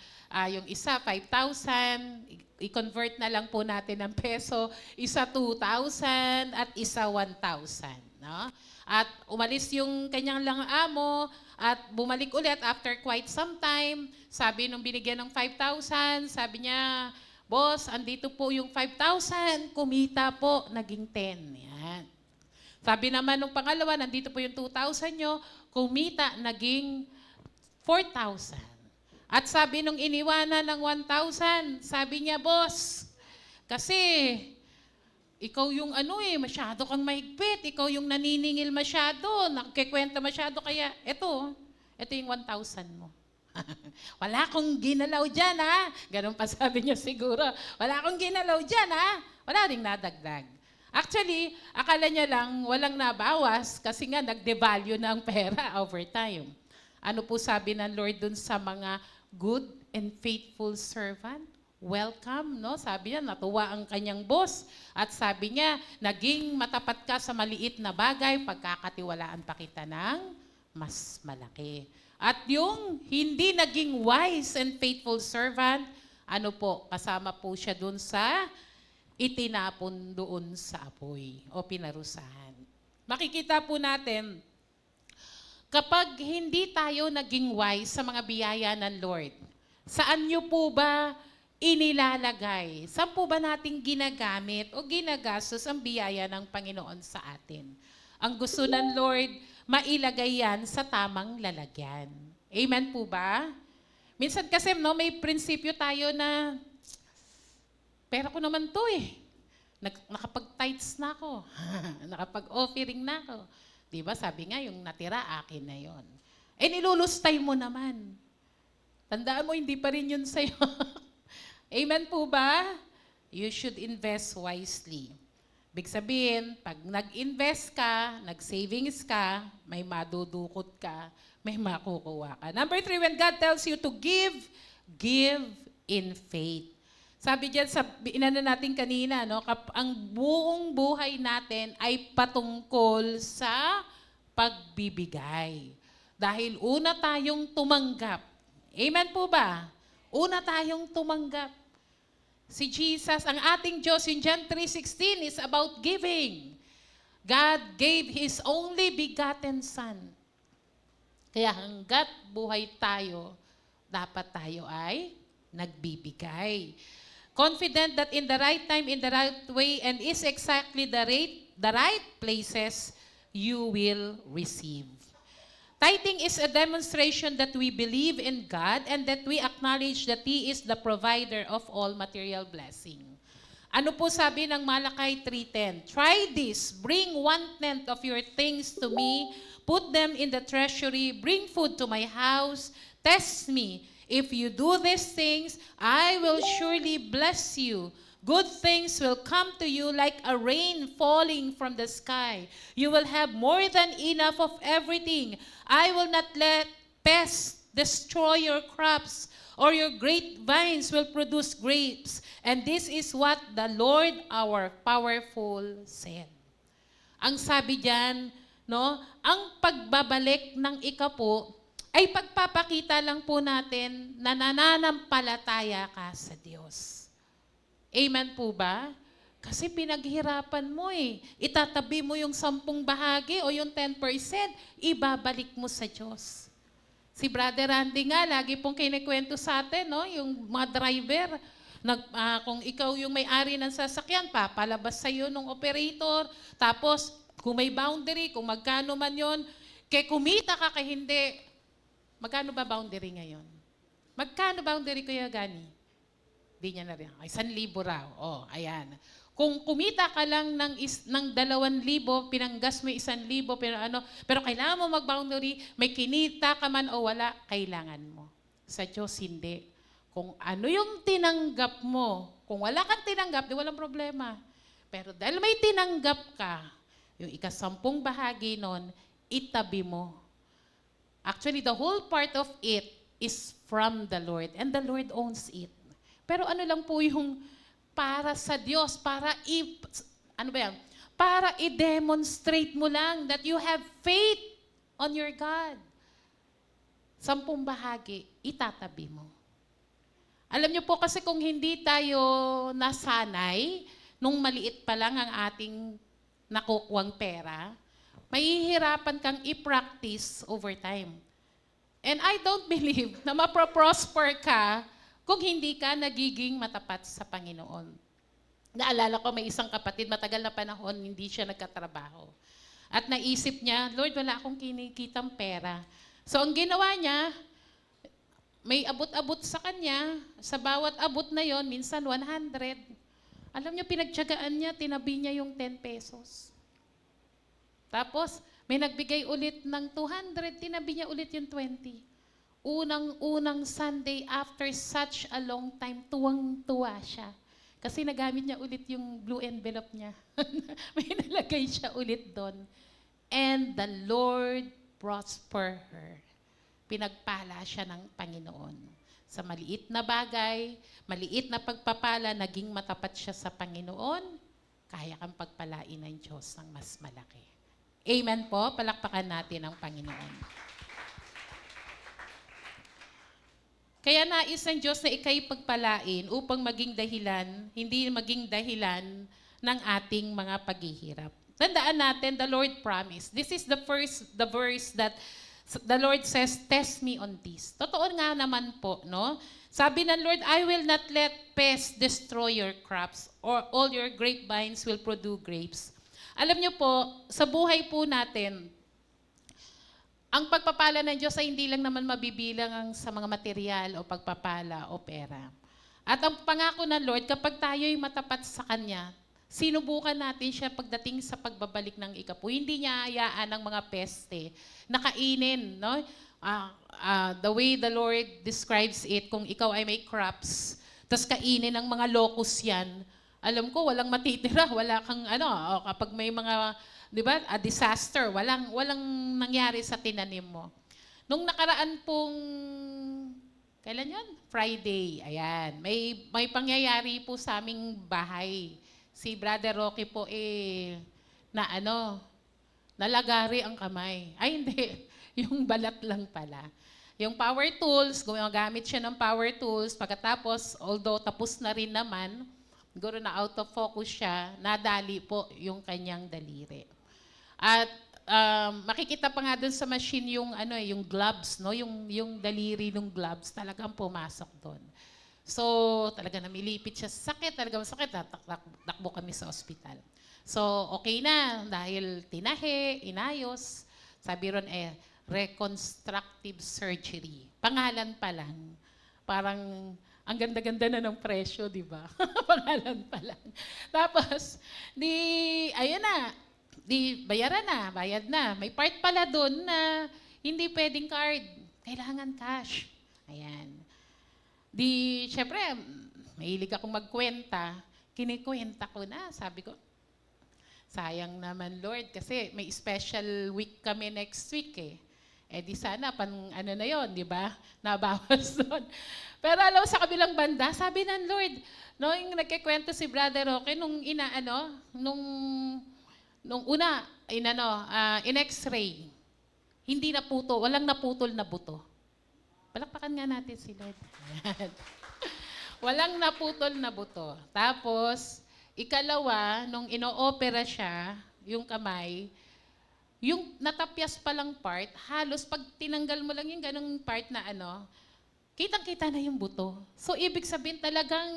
yung isa 5,000, i-convert na lang po natin ng peso, isa 2,000 at isa 1,000. No? At umalis yung kanyang lang amo at bumalik ulit after quite some time. Sabi nung binigyan ng 5,000, sabi niya, boss, andito po yung 5,000, kumita po, naging 10. Yan. Sabi naman nung pangalawa, nandito po yung 2,000 nyo, kumita, naging 4,000. At sabi nung iniwanan ng 1,000, sabi niya, boss, kasi ikaw yung masyado kang mahigpit, ikaw yung naniningil masyado, nakikwenta masyado, kaya ito yung 1,000 mo. Wala akong ginalaw dyan, ha? Ganun pa sabi niya siguro. Wala akong ginalaw dyan, ha? Wala ring nadagdag. Actually, akala niya lang walang nabawas kasi nga nag-devalue na ang pera over time. Ano po sabi ng Lord dun sa mga good and faithful servant? Welcome, no? Sabi niya, natuwa ang kanyang boss. At sabi niya, naging matapat ka sa maliit na bagay, pagkakatiwalaan pa kita ng mas malaki. At yung hindi naging wise and faithful servant, kasama po siya dun sa itinapon doon sa apoy o pinarusahan. Makikita po natin, kapag hindi tayo naging wise sa mga biyaya ng Lord, saan niyo po ba inilalagay? Saan po ba nating ginagamit o ginagastos ang biyaya ng Panginoon sa atin? Ang gusto ng Lord, mailagay yan sa tamang lalagyan. Amen po ba? Minsan kasi may prinsipyo tayo na, pera ko naman to nakapag-tithes na ako, nakapag-offering na ako. Diba sabi nga, yung natira, akin na yon. Nilulustay mo naman. Tandaan mo, hindi pa rin yun sa'yo. Amen po ba? You should invest wisely. Big sabihin, pag nag-invest ka, nag-savings ka, may madudukot ka, may makukuha ka. Number 3, when God tells you to give, give in faith. Sabi diyan sa inano natin kanina, ang buong buhay natin ay patungkol sa pagbibigay. Dahil una tayong tumanggap. Amen po ba? Una tayong tumanggap. Si Jesus, ang ating Diyos, in John 3:16 is about giving. God gave His only begotten Son. Kaya hanggat buhay tayo, dapat tayo ay nagbibigay. Confident that in the right time, in the right way, and is exactly the right places, you will receive. Tithing is a demonstration that we believe in God and that we acknowledge that He is the provider of all material blessing. Ano po sabi ng Malakay 3:10? Try this, bring 1/10 of your things to me, put them in the treasury, bring food to my house, test me. If you do these things, I will surely bless you. Good things will come to you like a rain falling from the sky. You will have more than enough of everything. I will not let pests destroy your crops, or your grapevines will produce grapes. And this is what the Lord our powerful said. Ang sabi diyan, ang pagbabalik ng ikapo ay pagpapakita lang po natin na nananampalataya ka sa Diyos. Amen po ba? Kasi pinaghirapan mo eh. Itatabi mo yung 10 bahagi o yung 10%, ibabalik mo sa Diyos. Si Brother Randy nga, lagi pong kinikwento sa atin, no? Yung mga driver, kung ikaw yung may-ari ng sasakyan, papalabas sa'yo ng operator, tapos kung may boundary, kung magkano man yon, kaya kumita ka kay hindi. Magkano ba boundary ngayon? Magkano boundary, Kuya Gani? Di niya na rin. Ay, 1,000 raw. Oh, ayan. Kung kumita ka lang ng 2,000, pinanggas mo 1,000, pero kailangan mo mag-boundary, may kinita ka man o wala, kailangan mo. Sa Diyos, hindi. Kung ano yung tinanggap mo, kung wala kang tinanggap, di walang problema. Pero dahil may tinanggap ka, yung ika-10 bahagi nun, itabi mo. Actually, the whole part of it is from the Lord, and the Lord owns it. Pero ano lang po yung para sa Diyos, para i-demonstrate mo lang that you have faith on your God. 10 bahagi, itatabi mo. Alam niyo po kasi kung hindi tayo nasanay, nung maliit pa lang ang ating nakukuwang pera, mahihirapan kang i-practice over time. And I don't believe na maproprosper ka kung hindi ka nagiging matapat sa Panginoon. Naalala ko may isang kapatid, matagal na panahon, hindi siya nagkatrabaho. At naisip niya, Lord, wala akong kinikitang pera. So ang ginawa niya, may abot-abot sa kanya, sa bawat abot na yon, minsan 100. Alam niyo, pinagtiyagaan niya, tinabi niya yung 10 pesos. Tapos, may nagbigay ulit ng 200, tinabi niya ulit yung 20. Unang Sunday after such a long time, tuwang-tuwa siya. Kasi nagamit niya ulit yung blue envelope niya. May nalagay siya ulit doon. And the Lord prosper her. Pinagpala siya ng Panginoon. Sa maliit na bagay, maliit na pagpapala, naging matapat siya sa Panginoon, kaya kang pagpalain ng Diyos ng mas malaki. Amen po. Palakpakan natin ang Panginoon. Kaya nais ng Diyos na ika'y pagpalain upang maging dahilan, hindi maging dahilan ng ating mga paghihirap. Tandaan natin, the Lord promised. This is the verse that the Lord says, test me on this. Totoo nga naman po, no? Sabi ng Lord, I will not let pests destroy your crops, or all your grapevines will produce grapes. Alam niyo po, sa buhay po natin, ang pagpapala ng Diyos ay hindi lang naman mabibilang sa mga material o pagpapala o pera. At ang pangako ng Lord, kapag tayo'y matapat sa Kanya, sinubukan natin siya pagdating sa pagbabalik ng ikapu. Hindi niya hayaan ang mga peste na kainin. No? The way the Lord describes it, kung ikaw ay may crops, tapos kainin ng mga locust yan, alam ko, walang matitira, wala kang kapag may mga, di ba, a disaster, walang nangyari sa tinanim mo. Nung nakaraan pong, kailan yun? Friday, ayan. May pangyayari po sa aming bahay. Si Brother Rocky po nalagari ang kamay. Ay, hindi. Yung balat lang pala. Yung power tools, gumagamit siya ng power tools. Pagkatapos, although tapos na rin naman, siguro na out of focus siya, nadali po yung kanyang daliri. At makikita pa nga dun sa machine yung gloves, no? Yung daliri ng gloves, talagang pumasok doon. So, talaga namilipit siya sa sakit, talaga masakit, takbo kami sa ospital. So, okay na, dahil tinahe, inayos, sabi ron reconstructive surgery. Pangalan pa lang, parang ang ganda-ganda na ng presyo, di ba? Pangalan pa lang. Tapos, bayad na. May part pala doon na hindi pwedeng card. Kailangan cash. Ayan. Syempre, mahilig akong magkwenta. Kinikwenta ko na. Sabi ko, sayang naman Lord, kasi may special week kami next week eh. Di sana, na yon, di ba? Nabawas doon. Pero alam, sa kabilang banda, sabi ng Lord, no, yung nagkikwento si Brother Roque, nung una, in x-ray, hindi walang naputol na buto. Palakpakan nga natin si Lord. Walang naputol na buto. Tapos, ikalawa, nung ino-opera siya, yung kamay, yung natapyas palang part, halos pag tinanggal mo lang yung ganung part na kitang-kita na yung buto. So, ibig sabihin talagang,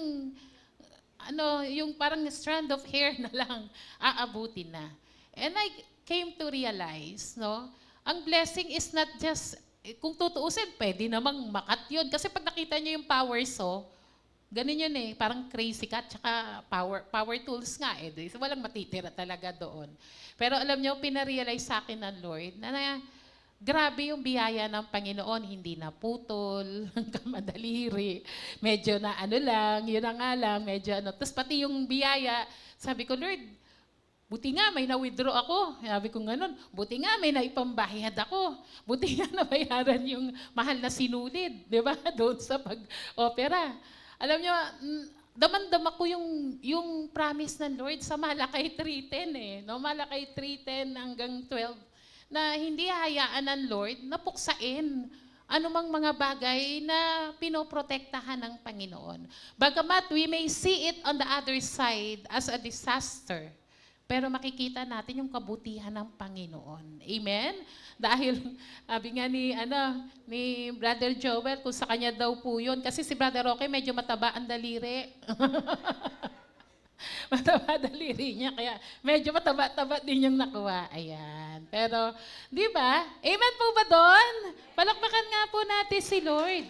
yung parang strand of hair na lang, aabutin na. And I came to realize, no, ang blessing is not just, kung tutuusin, pwede namang makat yun. Kasi pag nakita niyo yung power saw, ganun yun parang crazy cut, tsaka power tools nga So, walang matitira talaga doon. Pero alam niyo, pinarealize sa akin ng Lord na grabe yung biyaya ng Panginoon, hindi naputol, hanggang madaliri, medyo na lang, yun na nga lang, medyo Tapos pati yung biyaya, sabi ko, Lord, buti nga may na-withdraw ako. Sabi ko ganun, buti nga may naipambayad ako. Buti nga nabayaran yung mahal na sinulid, di ba? Doon sa pag-opera. Alam niyo, damang-dama ko yung promise ng Lord sa Malakay 3:10 no? Malakay 3:10 hanggang 12 na hindi hayaan ng Lord na puksain anumang mga bagay na pinoprotektahan ng Panginoon. Bagamat we may see it on the other side as a disaster, pero makikita natin yung kabutihan ng Panginoon. Amen? Dahil, sabi nga ni Brother Joel, kung sa kanya daw po yun, kasi si Brother Roque medyo mataba ang daliri. Mataba daliri niya, kaya medyo mataba-taba din yung nakuha. Ayan. Pero, di ba? Amen po ba doon? Palakpakan nga po natin si Lord.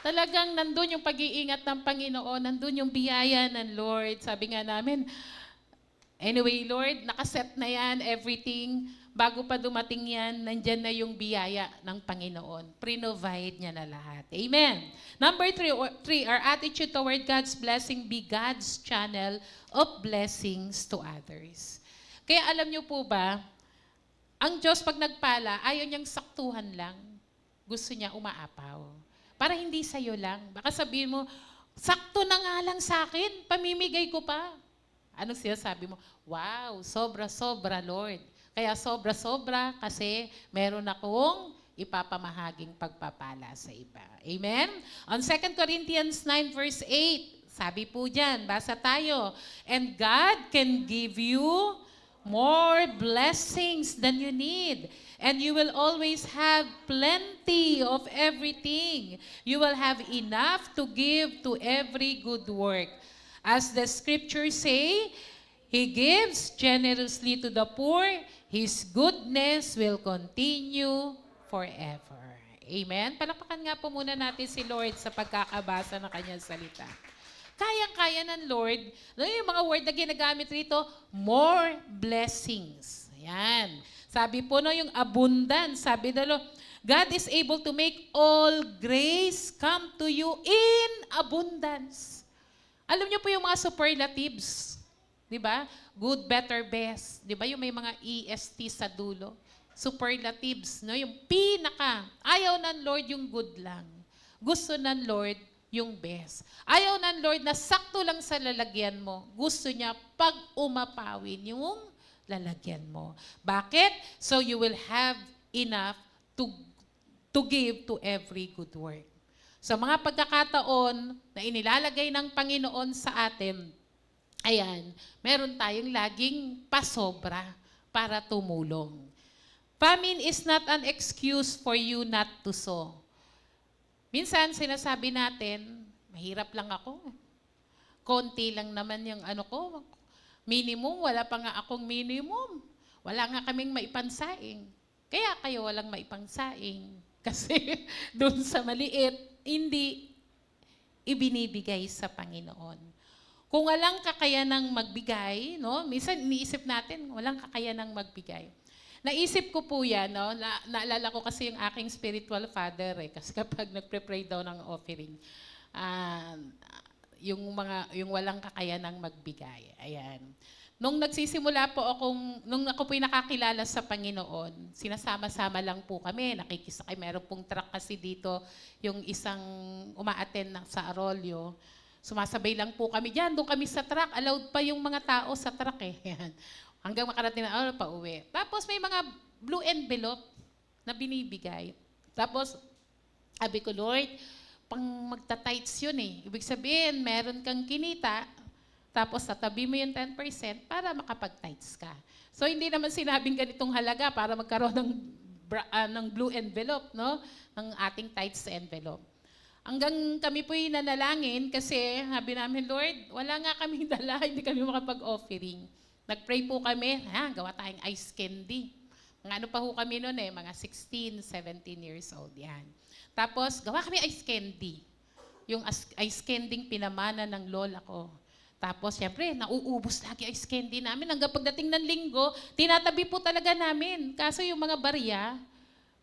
Talagang nandun yung pag-iingat ng Panginoon, nandun yung biyaya ng Lord. Sabi nga namin, anyway, Lord, nakaset na yan, everything. Bago pa dumating yan, nandyan na yung biyaya ng Panginoon. Pre-provide niya na lahat. Amen. Number 3, our attitude toward God's blessing be God's channel of blessings to others. Kaya alam niyo po ba, ang Diyos pag nagpala, ayaw niyang saktuhan lang. Gusto niya umaapaw. Para hindi sa'yo lang. Baka sabihin mo, sakto na nga lang sa akin, pamimigay ko pa. Anong sinasabi mo? Wow, sobra-sobra, Lord. Kaya sobra-sobra kasi meron akong ipapamahaging pagpapala sa iba. Amen? On 2 Corinthians 9 verse 8, sabi po dyan, basa tayo, and God can give you more blessings than you need. And you will always have plenty of everything. You will have enough to give to every good work. As the scriptures say, He gives generously to the poor. His goodness will continue forever. Amen? Palakpakan nga po muna natin si Lord sa pagkakabasa ng kanyang salita. Kayang-kaya ng Lord, yung mga word na ginagamit rito, more blessings. Ayan. Sabi po yung abundance, sabi God is able to make all grace come to you in abundance. Alam niyo po yung mga superlatives, di ba? Good, better, best. Di ba yung may mga EST sa dulo? Superlatives, no? Yung pinaka. Ayaw ng Lord yung good lang. Gusto ng Lord yung best. Ayaw ng Lord na sakto lang sa lalagyan mo. Gusto niya pag umapawin yung lalagyan mo. Bakit? So you will have enough to give to every good work. Sa mga pagkakataon na inilalagay ng Panginoon sa atin, ayan, meron tayong laging pasobra para tumulong. Famine is not an excuse for you not to sow. Minsan, sinasabi natin, mahirap lang ako. Konti lang naman yung ko. Minimum, wala pa nga akong minimum. Wala nga kaming maipansaing. Kaya kayo walang maipangsaing. Kasi doon sa maliit, hindi ibinibigay sa Panginoon. Kung walang kakayanang magbigay, no? Minsan iniisip natin, walang kakayanang magbigay. Naisip ko po yan, no? Naalala ko kasi yung aking spiritual father, kasi kapag nagpre-pray daw ng offering, yung walang kakayanang magbigay. Ayan. Nung nagsisimula po nung ako po'y nakakilala sa Panginoon, sinasama-sama lang po kami, nakikisakay, meron pong truck kasi dito, yung isang umaattend sa Arroyo, sumasabay lang po kami dyan, doon kami sa truck, allowed pa yung mga tao sa truck Yan. Hanggang makarating na, pauwi. Tapos may mga blue envelope na binibigay. Tapos, sabi ko, Lord, pang magta-tights yun eh. Ibig sabihin, meron kang kinita, tapos tatabi mo yung 10% para makapag-tights ka. So hindi naman sinabing ganitong halaga para magkaroon ng blue envelope, no? Ng ating tights envelope. Hanggang kami po'y nanalangin kasi sabi namin, Lord, wala nga kaming dala, hindi kami makapag-offering. Nag-pray po kami, gawa tayong ice candy. Mga ano pa ho kami noon eh, mga 16, 17 years old yan. Tapos, gawa kami ice candy. Yung ice candy pinamana ng lola ko. Tapos, syempre, nauubos lagi ice candy namin. Hanggang pagdating ng linggo, tinatabi po talaga namin. Kaso yung mga barya,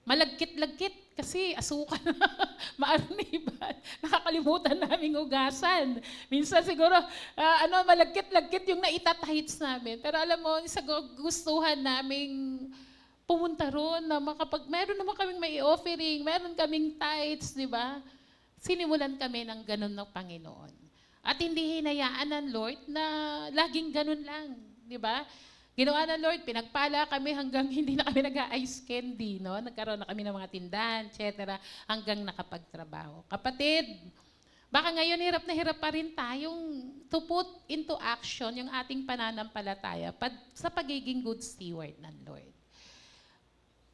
malagkit-lagkit kasi asukan na, maarniban. Nakakalimutan naming ugasan. Minsan siguro, malagkit-lagkit yung naitatights namin. Pero alam mo, isa gustuhan naming pumunta roon na meron naman kaming may offering, meron kaming tithes, di ba? Sinimulan kami ng ganun ng Panginoon. At hindi hinayaan ng Lord na laging ganun lang, di ba? Ginawa ng Lord, pinagpala kami hanggang hindi na kami nag-ice candy, no? Nagkaroon na kami ng mga tindahan, etc. hanggang nakapagtrabaho. Kapatid, baka ngayon hirap na hirap pa rin tayong to put into action yung ating pananampalataya sa pagiging good steward ng Lord.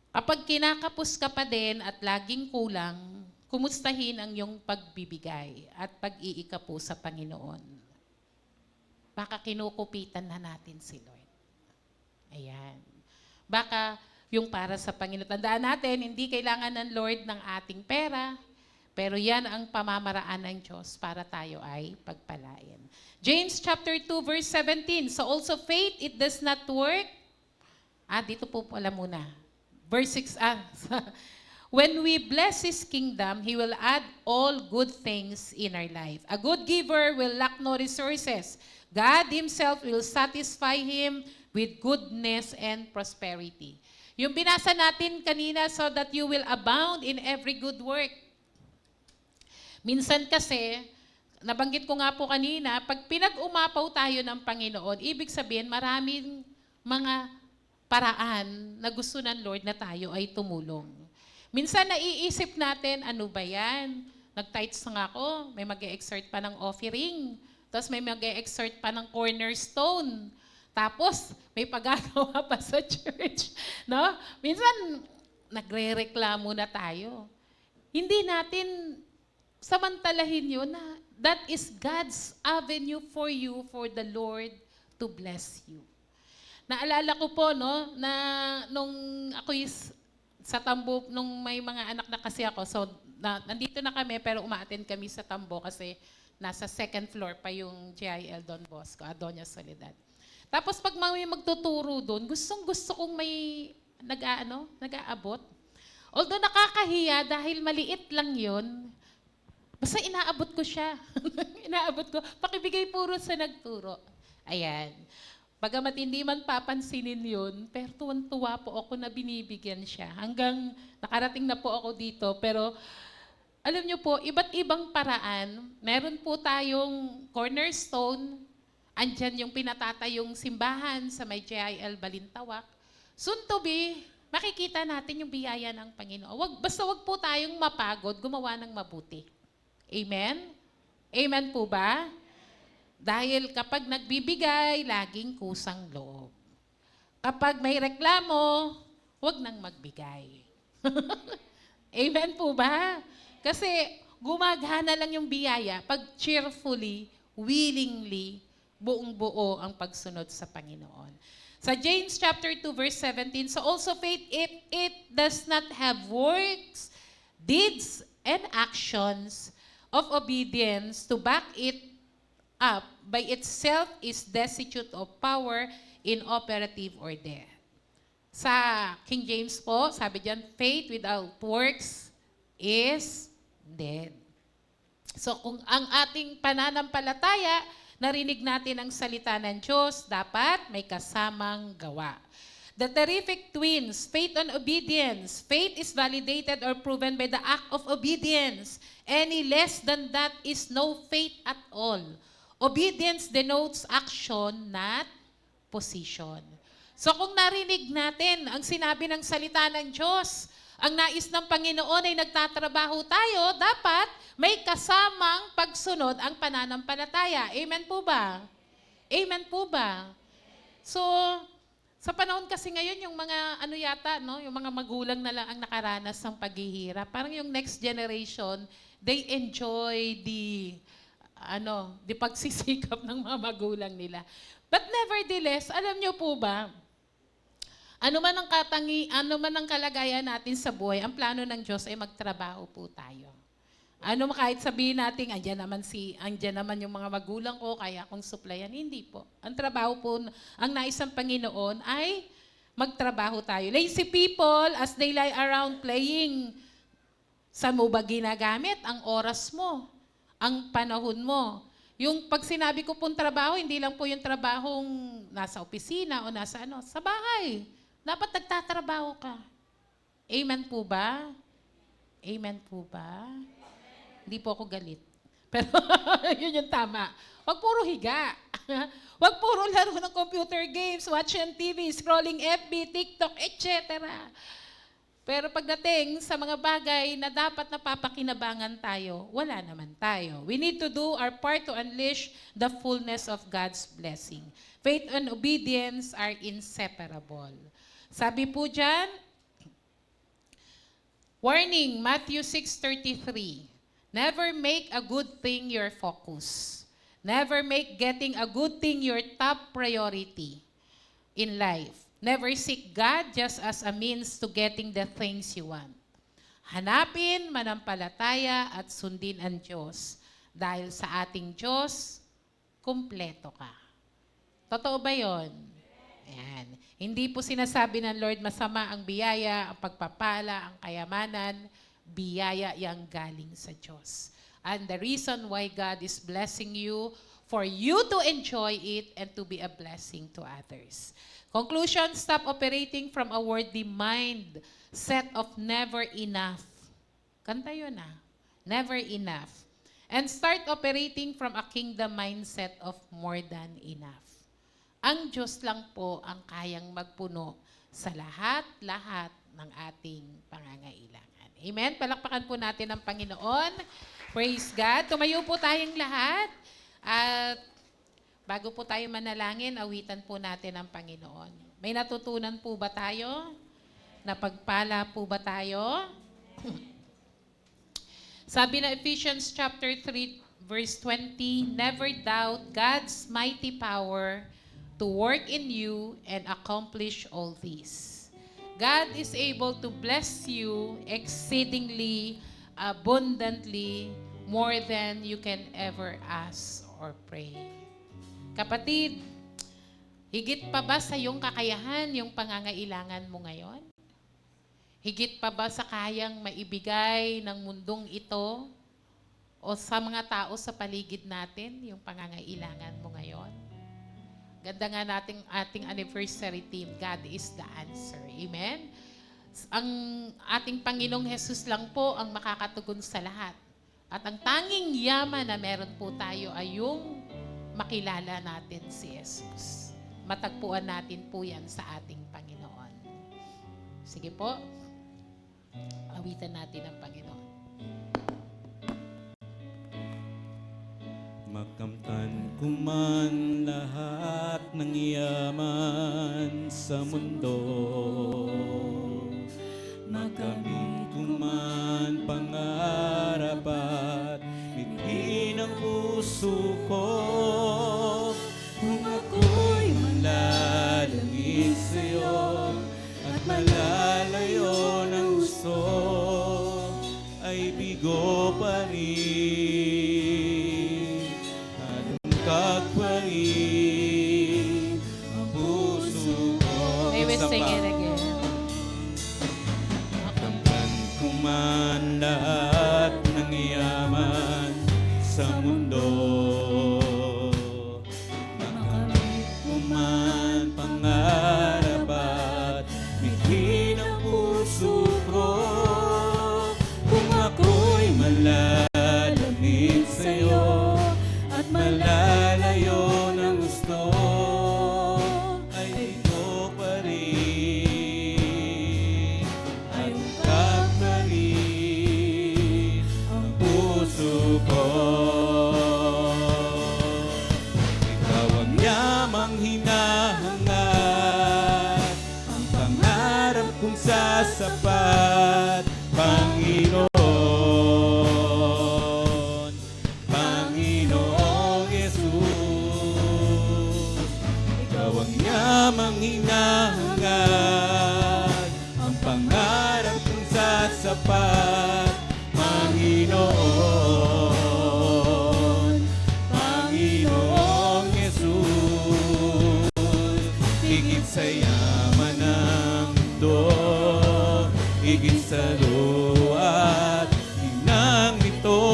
Kapag kinakapos ka pa din at laging kulang, kumustahin ang iyong pagbibigay at pag-iika po sa Panginoon. Baka kinukupitan na natin si Lord. Ayan. Baka yung para sa Panginoon. Tandaan natin, hindi kailangan ng Lord ng ating pera, pero yan ang pamamaraan ng Diyos para tayo ay pagpalain. James chapter 2 verse 17. So also faith, it does not work. Dito po pala muna. Verse 6, when we bless His kingdom, He will add all good things in our life. A good giver will lack no resources. God Himself will satisfy him with goodness and prosperity. Yung binasa natin kanina, so that you will abound in every good work. Minsan kasi, nabanggit ko nga po kanina, pag pinag-umapaw tayo ng Panginoon, ibig sabihin maraming mga paraan na gusto ng Lord na tayo ay tumulong. Minsan naiisip natin, ano ba yan? Nag-tithes nga ako, may mag-e-exert pa ng offering, tapos may mag-e-exert pa ng cornerstone, tapos may pagagawa pa sa church. No? Minsan, nagre-reklamo na tayo. Hindi natin samantalahin yun na that is God's avenue for you, for the Lord to bless you. Naalala ko po, no, na nung ako sa Tambo, nung may mga anak na kasi ako, so nandito na kami, pero uma-attend kami sa Tambo kasi nasa second floor pa yung GIL Don Bosco, Adonia Soledad. Tapos pag may magtuturo doon, gustong-gusto kong may nag-aabot. Although nakakahiya dahil maliit lang yun, basta inaabot ko siya. Inaabot ko, pakibigay puro sa nagturo. Ayan. Bagamat hindi man papansinin yun, pero tuwan-tuwa po ako na binibigyan siya. Hanggang nakarating na po ako dito. Pero alam niyo po, iba't ibang paraan. Meron po tayong cornerstone. Andyan yung pinatatayong simbahan sa may JIL Balintawak. Soon to be, makikita natin yung biyaya ng Panginoon. Basta wag po tayong mapagod, gumawa ng mabuti. Amen? Amen po ba? Dahil kapag nagbibigay, laging kusang loob. Kapag may reklamo, huwag nang magbigay. Amen po ba? Kasi gumagana lang yung biyaya pag cheerfully, willingly, buong-buo ang pagsunod sa Panginoon. Sa James chapter 2 verse 17, so also faith, if it does not have works, deeds, and actions of obedience to back it up, by itself is destitute of power, inoperative, or dead. Sa King James po, sabi diyan, faith without works is dead. So kung ang ating pananampalataya, narinig natin ang salita ng Diyos, dapat may kasamang gawa. The terrific twins, faith and obedience. Faith is validated or proven by the act of obedience. Any less than that is no faith at all. Obedience denotes action, not position. So kung narinig natin ang sinabi ng salita ng Diyos, ang nais ng Panginoon ay nagtatrabaho tayo, dapat may kasamang pagsunod ang pananampalataya. Amen po ba? Amen po ba? So, sa panahon kasi ngayon, yung mga ano yata, no, yung mga magulang na lang ang nakaranas ng paghihirap. Parang yung next generation, they enjoy the pagsisikap ng mga magulang nila. But nevertheless, alam niyo po ba, ano man ang kalagayan natin sa buhay, ang plano ng Diyos ay magtrabaho po tayo. Kahit sabihin natin, andyan naman yung mga magulang ko, kaya akong supplyan. Hindi po. Ang trabaho po, ang nais ng Panginoon ay magtrabaho tayo. Lazy people, as they lie around playing, saan mo ba ginagamit ang oras mo, ang panahon mo? Yung pag sinabi ko pong trabaho, hindi lang po yung trabahong nasa opisina o sa bahay. Dapat nagtatrabaho ka. Amen po ba? Amen po ba? Hindi po ako galit. Pero yun yung tama. Huwag puro higa. Huwag puro laro ng computer games, watching TV, scrolling FB, TikTok, etc. Pero pagdating sa mga bagay na dapat napapakinabangan tayo, wala naman tayo. We need to do our part to unleash the fullness of God's blessing. Faith and obedience are inseparable. Sabi po dyan, warning, Matthew 6:33, never make a good thing your focus. Never make getting a good thing your top priority in life. Never seek God just as a means to getting the things you want. Hanapin, manampalataya at sundin ang Diyos. Dahil sa ating Diyos, kumpleto ka. Totoo ba yun? Ayan. Hindi po sinasabi ng Lord masama ang biyaya, ang pagpapala, ang kayamanan, biyaya yang galing sa Diyos. And the reason why God is blessing you, for you to enjoy it and to be a blessing to others. Conclusion, stop operating from a worldly mind set of never enough. Kanta yun never enough. And start operating from a kingdom mindset of more than enough. Ang Diyos lang po ang kayang magpuno sa lahat-lahat ng ating pangangailangan. Amen? Palakpakan po natin ang Panginoon. Praise God. Tumayo po tayong lahat. At bago po tayo manalangin, awitan po natin ang Panginoon. May natutunan po ba tayo? Napagpala po ba tayo? Sabi na Ephesians chapter 3, verse 20, never doubt God's mighty power to work in you and accomplish all these. God is able to bless you exceedingly, abundantly, more than you can ever ask or pray. Kapatid, higit pa ba sa iyong kakayahan yung pangangailangan mo ngayon? Higit pa ba sa kayang maibigay ng mundong ito o sa mga tao sa paligid natin yung pangangailangan mo ngayon? Ganda nga nating ating anniversary theme, God is the answer. Amen? Ang ating Panginoong Jesus lang po ang makakatugon sa lahat. At ang tanging yaman na meron po tayo ay yung makilala natin si Jesus. Matagpuan natin po yan sa ating Panginoon. Sige po, awitan natin ang Panginoon. Makamtan ko man lahat ng yaman sa mundo, makamit ko man pangarap at mithin ang puso ko, kung ako'y manlalangin sa'yo at malalayo ng gusto, ay bigo pa rin. Kagparin ang puso ko May we sing it again. Makamtan ko man lahat ng yaman sa mundo, makamit ko man pangarap at mithin ang puso ko, kung ako'y malalamig sa'yo at malalayo ng gusto, ay ito pa rin. Ay sa luwa't hinang ito.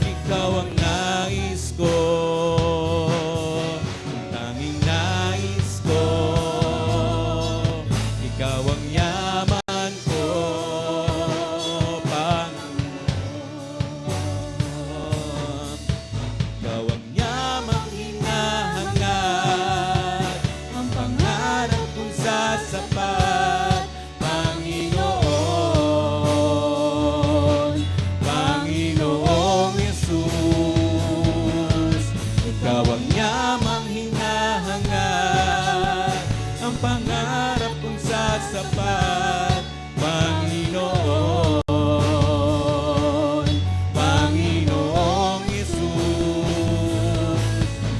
Ikaw ang nais ko, ang tanging nais ko. Ikaw ang yaman ko, Panginoon. Ikaw ang yamang hinahangad, ang pangarap kong sasapat, Panginoon. Panginoong Yesus, ikaw ang yamang hinahangad, ang pangarap kong sasapat, Panginoon. Panginoong Yesus,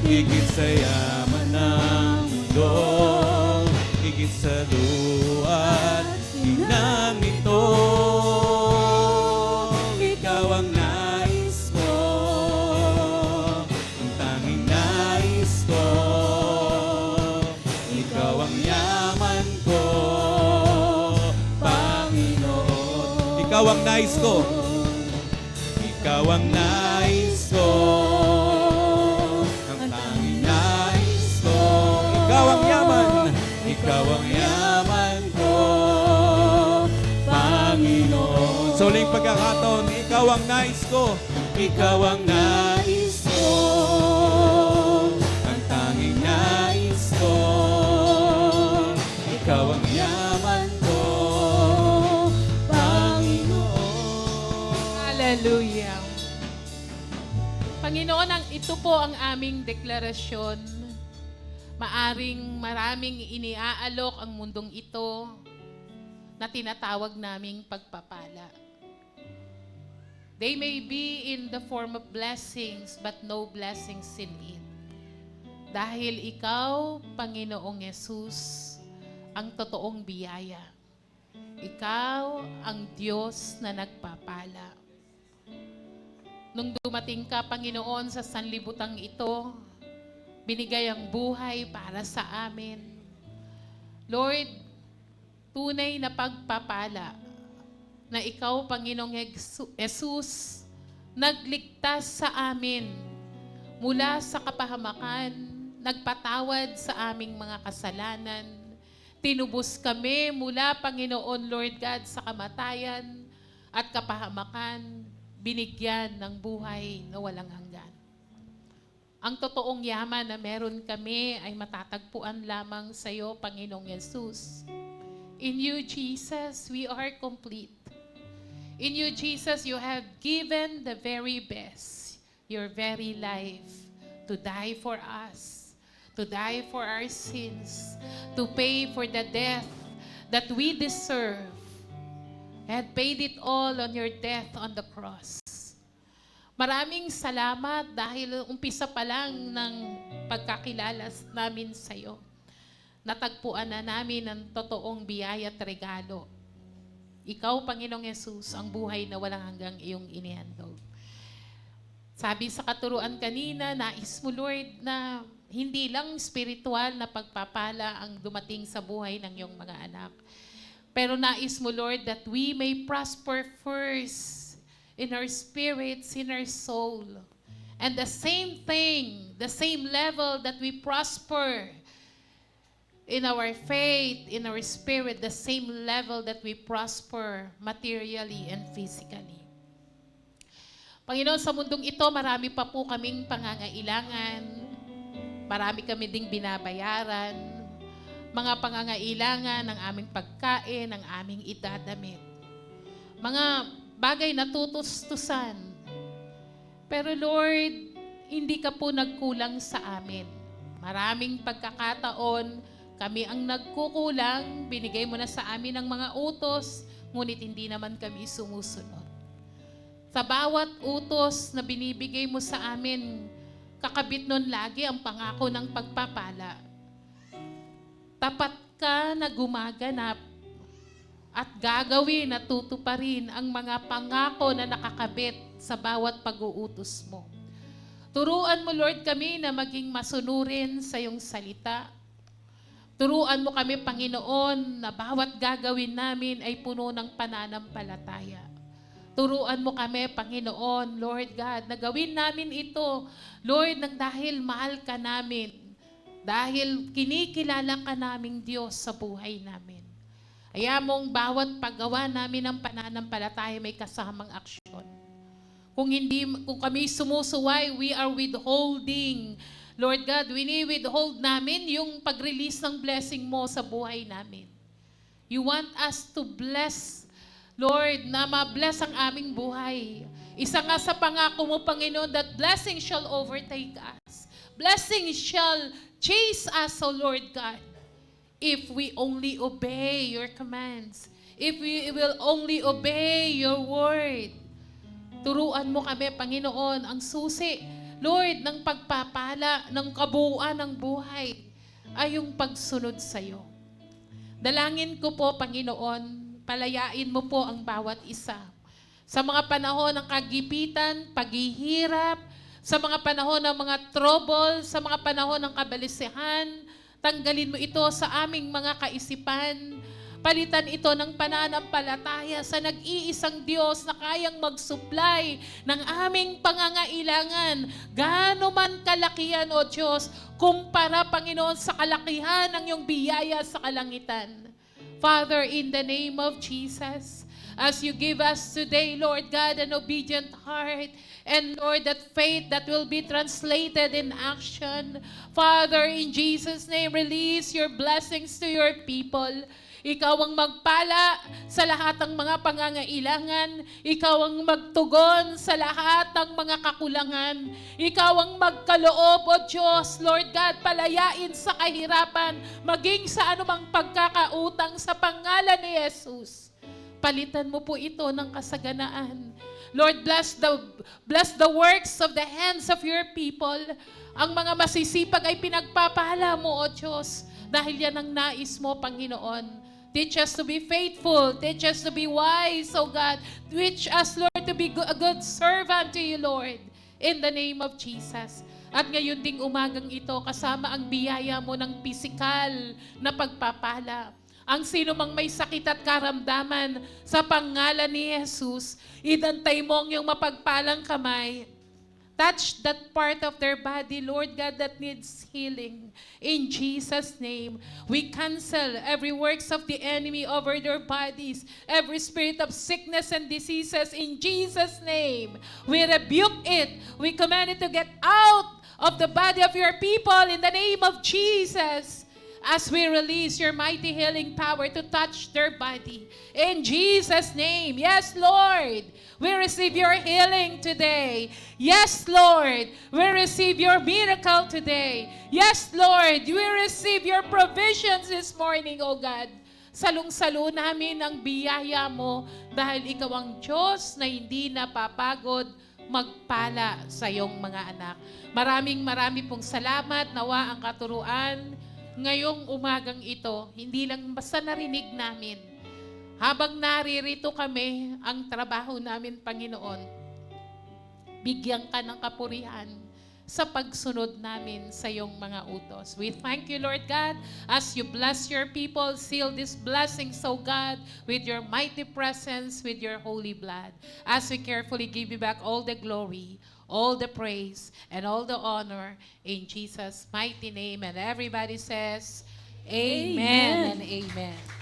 higit sa yaman ng mundo, higit sa luwa't hinang ito. Ikaw ang nais ko, ang tanging nais ko. Ikaw ang yaman ko, Panginoon. Ikaw ang nais ko, ikaw ang nais ko, ang tanging nais ko. Ikaw ang yaman, ikaw ang yaman ko, Panginoon. Sa uling pagkakataon, ikaw ang nais ko, ikaw ang nais ko, ang tanging nais ko. Ikaw ang yaman ko, Panginoon. Hallelujah. Panginoon, ito po ang aming deklarasyon. Maaring maraming iniaalok ang mundong ito na tinatawag naming pagpapala. They may be in the form of blessings, but no blessings in it. Dahil ikaw, Panginoong Yesus, ang totoong biyaya. Ikaw ang Diyos na nagpapala. Nung dumating ka, Panginoon, sa sanlibutang ito, binigay ang buhay para sa amin. Lord, tunay na pagpapala na ikaw, Panginoong Jesus, nagligtas sa amin mula sa kapahamakan, nagpatawad sa aming mga kasalanan. Tinubos kami mula, Panginoon, Lord God, sa kamatayan at kapahamakan, binigyan ng buhay na walang hanggan. Ang totoong yaman na meron kami ay matatagpuan lamang sa iyo, Panginoong Yesus. In you, Jesus, we are complete. In you, Jesus, you have given the very best, your very life, to die for us, to die for our sins, to pay for the death that we deserve. Had paid it all on your death on the cross. Maraming salamat dahil umpisa pa lang ng pagkakilala namin sa iyo. Natagpuan na namin ang totoong biyaya at regalo. Ikaw, Panginoong Yesus, ang buhay na walang hanggang iyong inihandog. Sabi sa katuruan kanina, nais mo, Lord, na hindi lang spiritual na pagpapala ang dumating sa buhay ng iyong mga anak. Pero nais mo, Lord, that we may prosper first in our spirits, in our soul. And the same thing, the same level that we prosper in our faith, in our spirit, the same level that we prosper materially and physically. Panginoon, sa mundong ito, marami pa po kaming pangangailangan. Marami kami ding binabayaran. Mga pangangailangan ng aming pagkain, ng aming idadamit. Mga bagay na tutustusan. Pero Lord, hindi ka po nagkulang sa amin. Maraming pagkakataon, kami ang nagkukulang, binigay mo na sa amin ang mga utos, ngunit hindi naman kami sumusunod. Sa bawat utos na binibigay mo sa amin, kakabit nun lagi ang pangako ng pagpapala. Tapat ka na gumaganap at gagawin at tutuparin ang mga pangako na nakakabit sa bawat pag-uutos mo. Turuan mo, Lord, kami na maging masunurin sa iyong salita. Turuan mo kami, Panginoon, na bawat gagawin namin ay puno ng pananampalataya. Turuan mo kami, Panginoon, Lord God, na gawin namin ito, Lord, nang dahil mahal ka namin, dahil kinikilala ka naming Diyos sa buhay namin. Kaya mong bawat paggawa namin ng pananampalataya may kasamang aksyon. Kung kami sumusuway, we are withholding. Lord God, withhold namin yung pag-release ng blessing mo sa buhay namin. You want us to bless, Lord, na ma-bless ang aming buhay. Isa nga sa pangako mo, Panginoon, that blessing shall overtake us. Blessing shall chase us, O Lord God, if we only obey your commands. If we will only obey your word. Turuan mo kami, Panginoon, ang susi, Lord, ng pagpapala, ng kabuuan ng buhay, ay yung pagsunod sa iyo. Dalangin ko po, Panginoon, palayain mo po ang bawat isa. Sa mga panahon ng kagipitan, paghihirap, sa mga panahon ng mga trouble, sa mga panahon ng kabalisihan, tanggalin mo ito sa aming mga kaisipan. Palitan ito ng pananampalataya sa nag-iisang Diyos na kayang mag-supply ng aming pangangailangan. Gaano man kalakihan, O Diyos, kumpara, Panginoon, sa kalakihan ng iyong biyaya sa kalangitan. Father, in the name of Jesus, as you give us today, Lord God, an obedient heart, and Lord, that faith that will be translated in action. Father, in Jesus' name, release your blessings to your people. Ikaw ang magpala sa lahat ng mga pangangailangan. Ikaw ang magtugon sa lahat ng mga kakulangan. Ikaw ang magkaloob, O Diyos, Lord God, palayain sa kahirapan, maging sa anumang pagkakautang sa pangalan ni Jesus. Palitan mo po ito ng kasaganaan. Lord, bless the works of the hands of your people. Ang mga masisipag ay pinagpapala mo, O Diyos, dahil yan ang nais mo, Panginoon. Teach us to be faithful. Teach us to be wise, O God. Teach us, Lord, to be a good servant to you, Lord. In the name of Jesus. At ngayon ding umagang ito, kasama ang biyaya mo ng pisikal na pagpapala. Ang sino mang may sakit at karamdaman sa pangalan ni Jesus, idantay mo ang iyong mapagpalang kamay. Touch that part of their body, Lord God, that needs healing. In Jesus' name, we cancel every works of the enemy over their bodies, every spirit of sickness and diseases. In Jesus' name, we rebuke it. We command it to get out of the body of your people in the name of Jesus. As we release your mighty healing power to touch their body. In Jesus' name. Yes, Lord. We receive your healing today. Yes, Lord. We receive your miracle today. Yes, Lord. We receive your provisions this morning, O God. Salung-salo namin ang biyaya mo dahil ikaw ang Diyos na hindi napapagod magpala sa iyong mga anak. Maraming pong salamat. Nawa ang katuruan ngayong umagang ito, hindi lang basta narinig namin. Habang naririto kami, ang trabaho namin, Panginoon, bigyan ka ng kapurihan sa pagsunod namin sa iyong mga utos. We thank you, Lord God, as you bless your people, seal this blessing, so God, with your mighty presence, with your holy blood, as we carefully give you back all the glory, all the praise, and all the honor in Jesus' mighty name. And everybody says, Amen and amen.